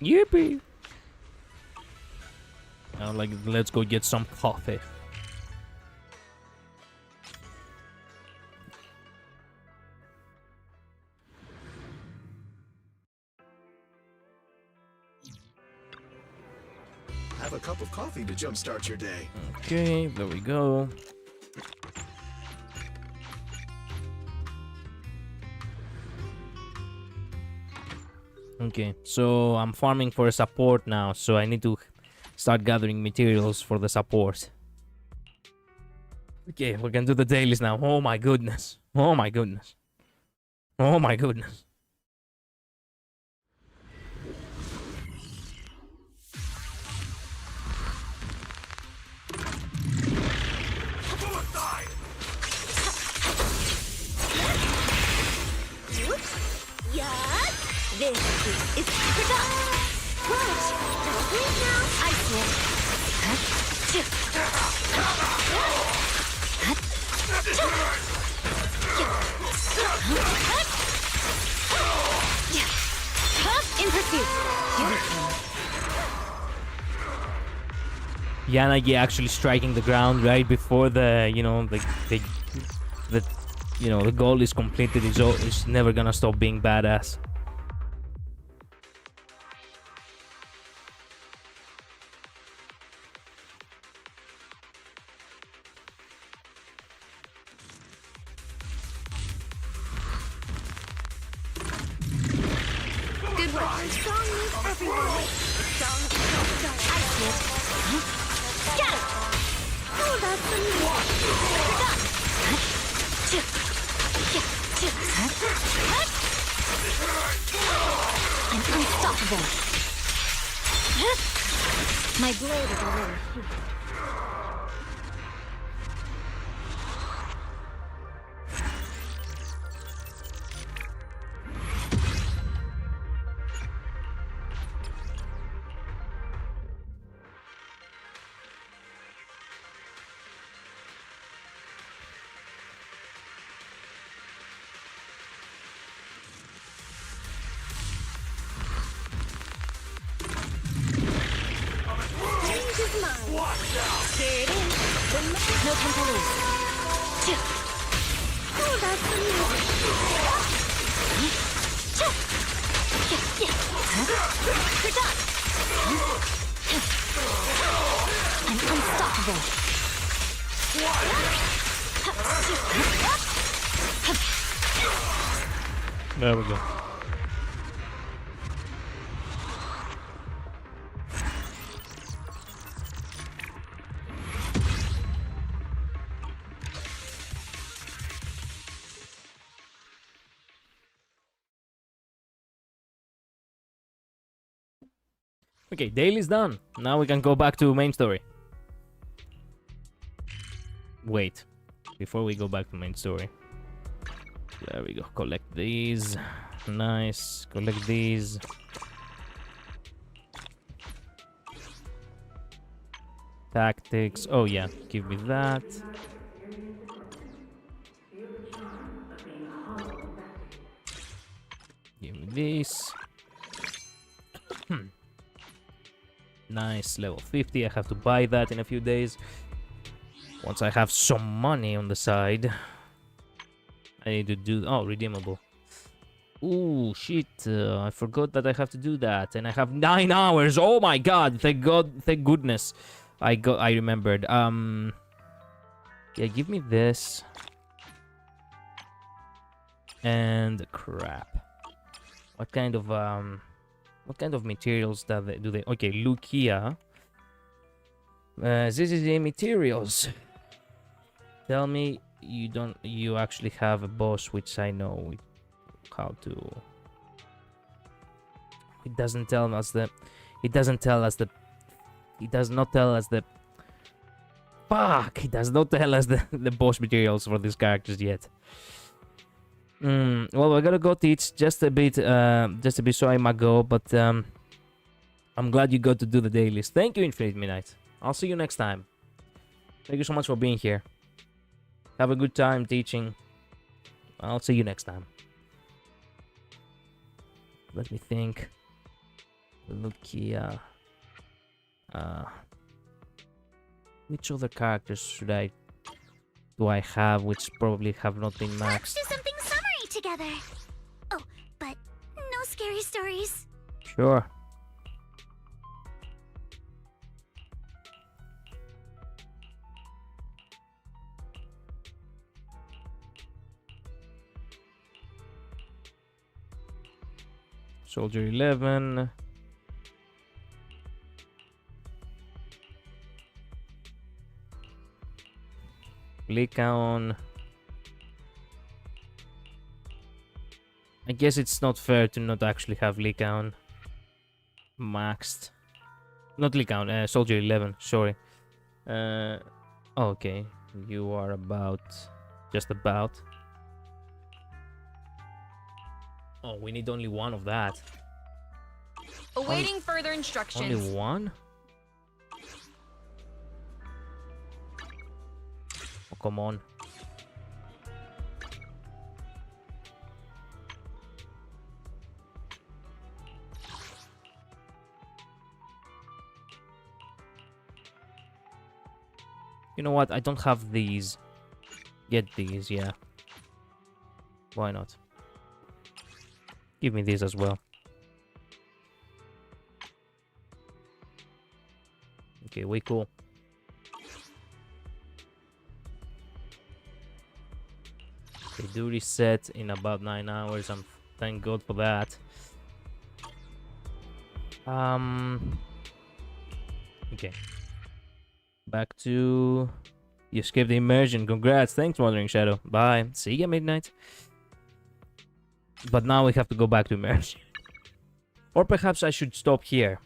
A: Yippee! Now, like, let's go get some coffee.
Q: Have a cup of coffee to jumpstart your day.
A: Okay, there we go. Okay, so I'm farming for a support now, so I need to start gathering materials for the support. Okay, we can do the dailies now. Oh my goodness. Oh my goodness. Oh my goodness.
L: This is production. Watch! Don't leave now! I
B: In pursuit.
A: Yanagi actually striking the ground right before the, you know, the goal is completed. Is never gonna stop being badass.
L: Good work. Strong move, everyone. Strong, I see it. Got it. Oh, that's the move.
B: I'm unstoppable. My blade is already. No time to lose.
L: Oh, that's the move.
B: I'm unstoppable.
A: There we go. Okay, daily's done. Now we can go back to main story. Wait, before we go back to main story. There we go. Collect these. Nice. Collect these. Tactics. Oh yeah, give me that. Give me this. Nice, level 50. I have to buy that in a few days. Once I have some money on the side. I need to do... Oh, redeemable. Ooh, shit. I forgot that I have to do that. And I have 9 hours. Oh my god. Thank god. Thank goodness. I remembered. Yeah, give me this. And crap. What kind of materials do they okay, Lucia. This is the materials. Tell me you actually have a boss, which I know how to. It does not tell us the fuck, it does not tell us the boss materials for these characters yet. Well, I gotta go teach just a bit so I might go, but I'm glad you got to do the dailies. Thank you, Infinite Midnight. I'll see you next time. Thank you so much for being here. Have a good time teaching. I'll see you next time. Let me think. Lucia. Which other characters do I have which probably have not been maxed?
L: Let's do something summery together. Oh, but no scary stories.
A: Sure. Soldier 11. Lycaon. I guess it's not fair to not actually have Lycaon maxed. Not Lycaon, Soldier 11, sorry. Okay, you are just about. Oh, we need only one of that.
P: Awaiting further instructions.
A: Only one? Oh, come on. You know what? I don't have these. Get these, yeah. Why not? Give me these as well. Okay, way cool. They do reset in about 9 hours. Thank God for that. Okay. Back to... You escaped the immersion. Congrats. Thanks, Wandering Shadow. Bye. See you at midnight. But now we have to go back to immersion. Or perhaps I should stop here.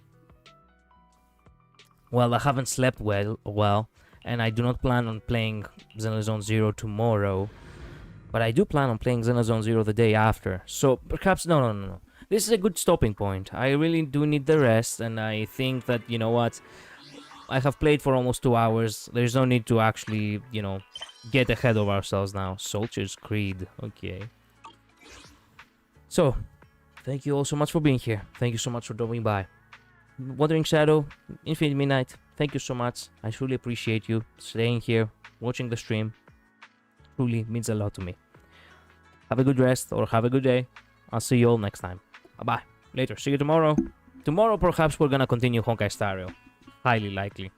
A: Well, I haven't slept well, and I do not plan on playing Zenless Zone Zero tomorrow. But I do plan on playing Zenless Zone Zero the day after. So perhaps... No. This is a good stopping point. I really do need the rest, and I think that, you know what... I have played for almost 2 hours. There's no need to actually, you know, get ahead of ourselves now. Soldier's Creed. Okay. So, thank you all so much for being here. Thank you so much for dropping by. Wandering Shadow, Infinite Midnight, thank you so much. I truly appreciate you staying here, watching the stream. Truly means a lot to me. Have a good rest or have a good day. I'll see you all next time. Bye-bye. Later. See you tomorrow. Tomorrow, perhaps we're gonna continue Honkai Star Rail. Highly likely.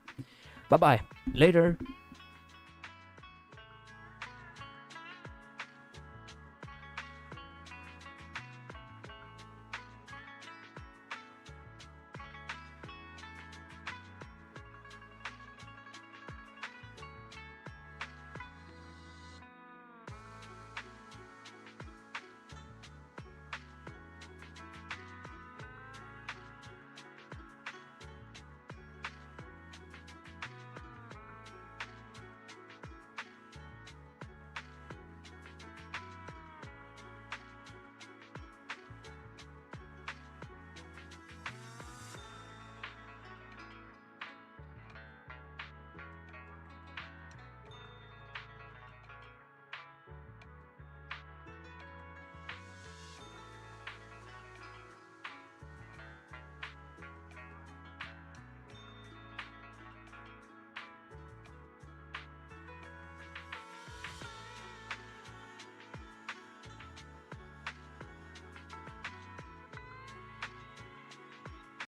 A: Bye-bye. Later.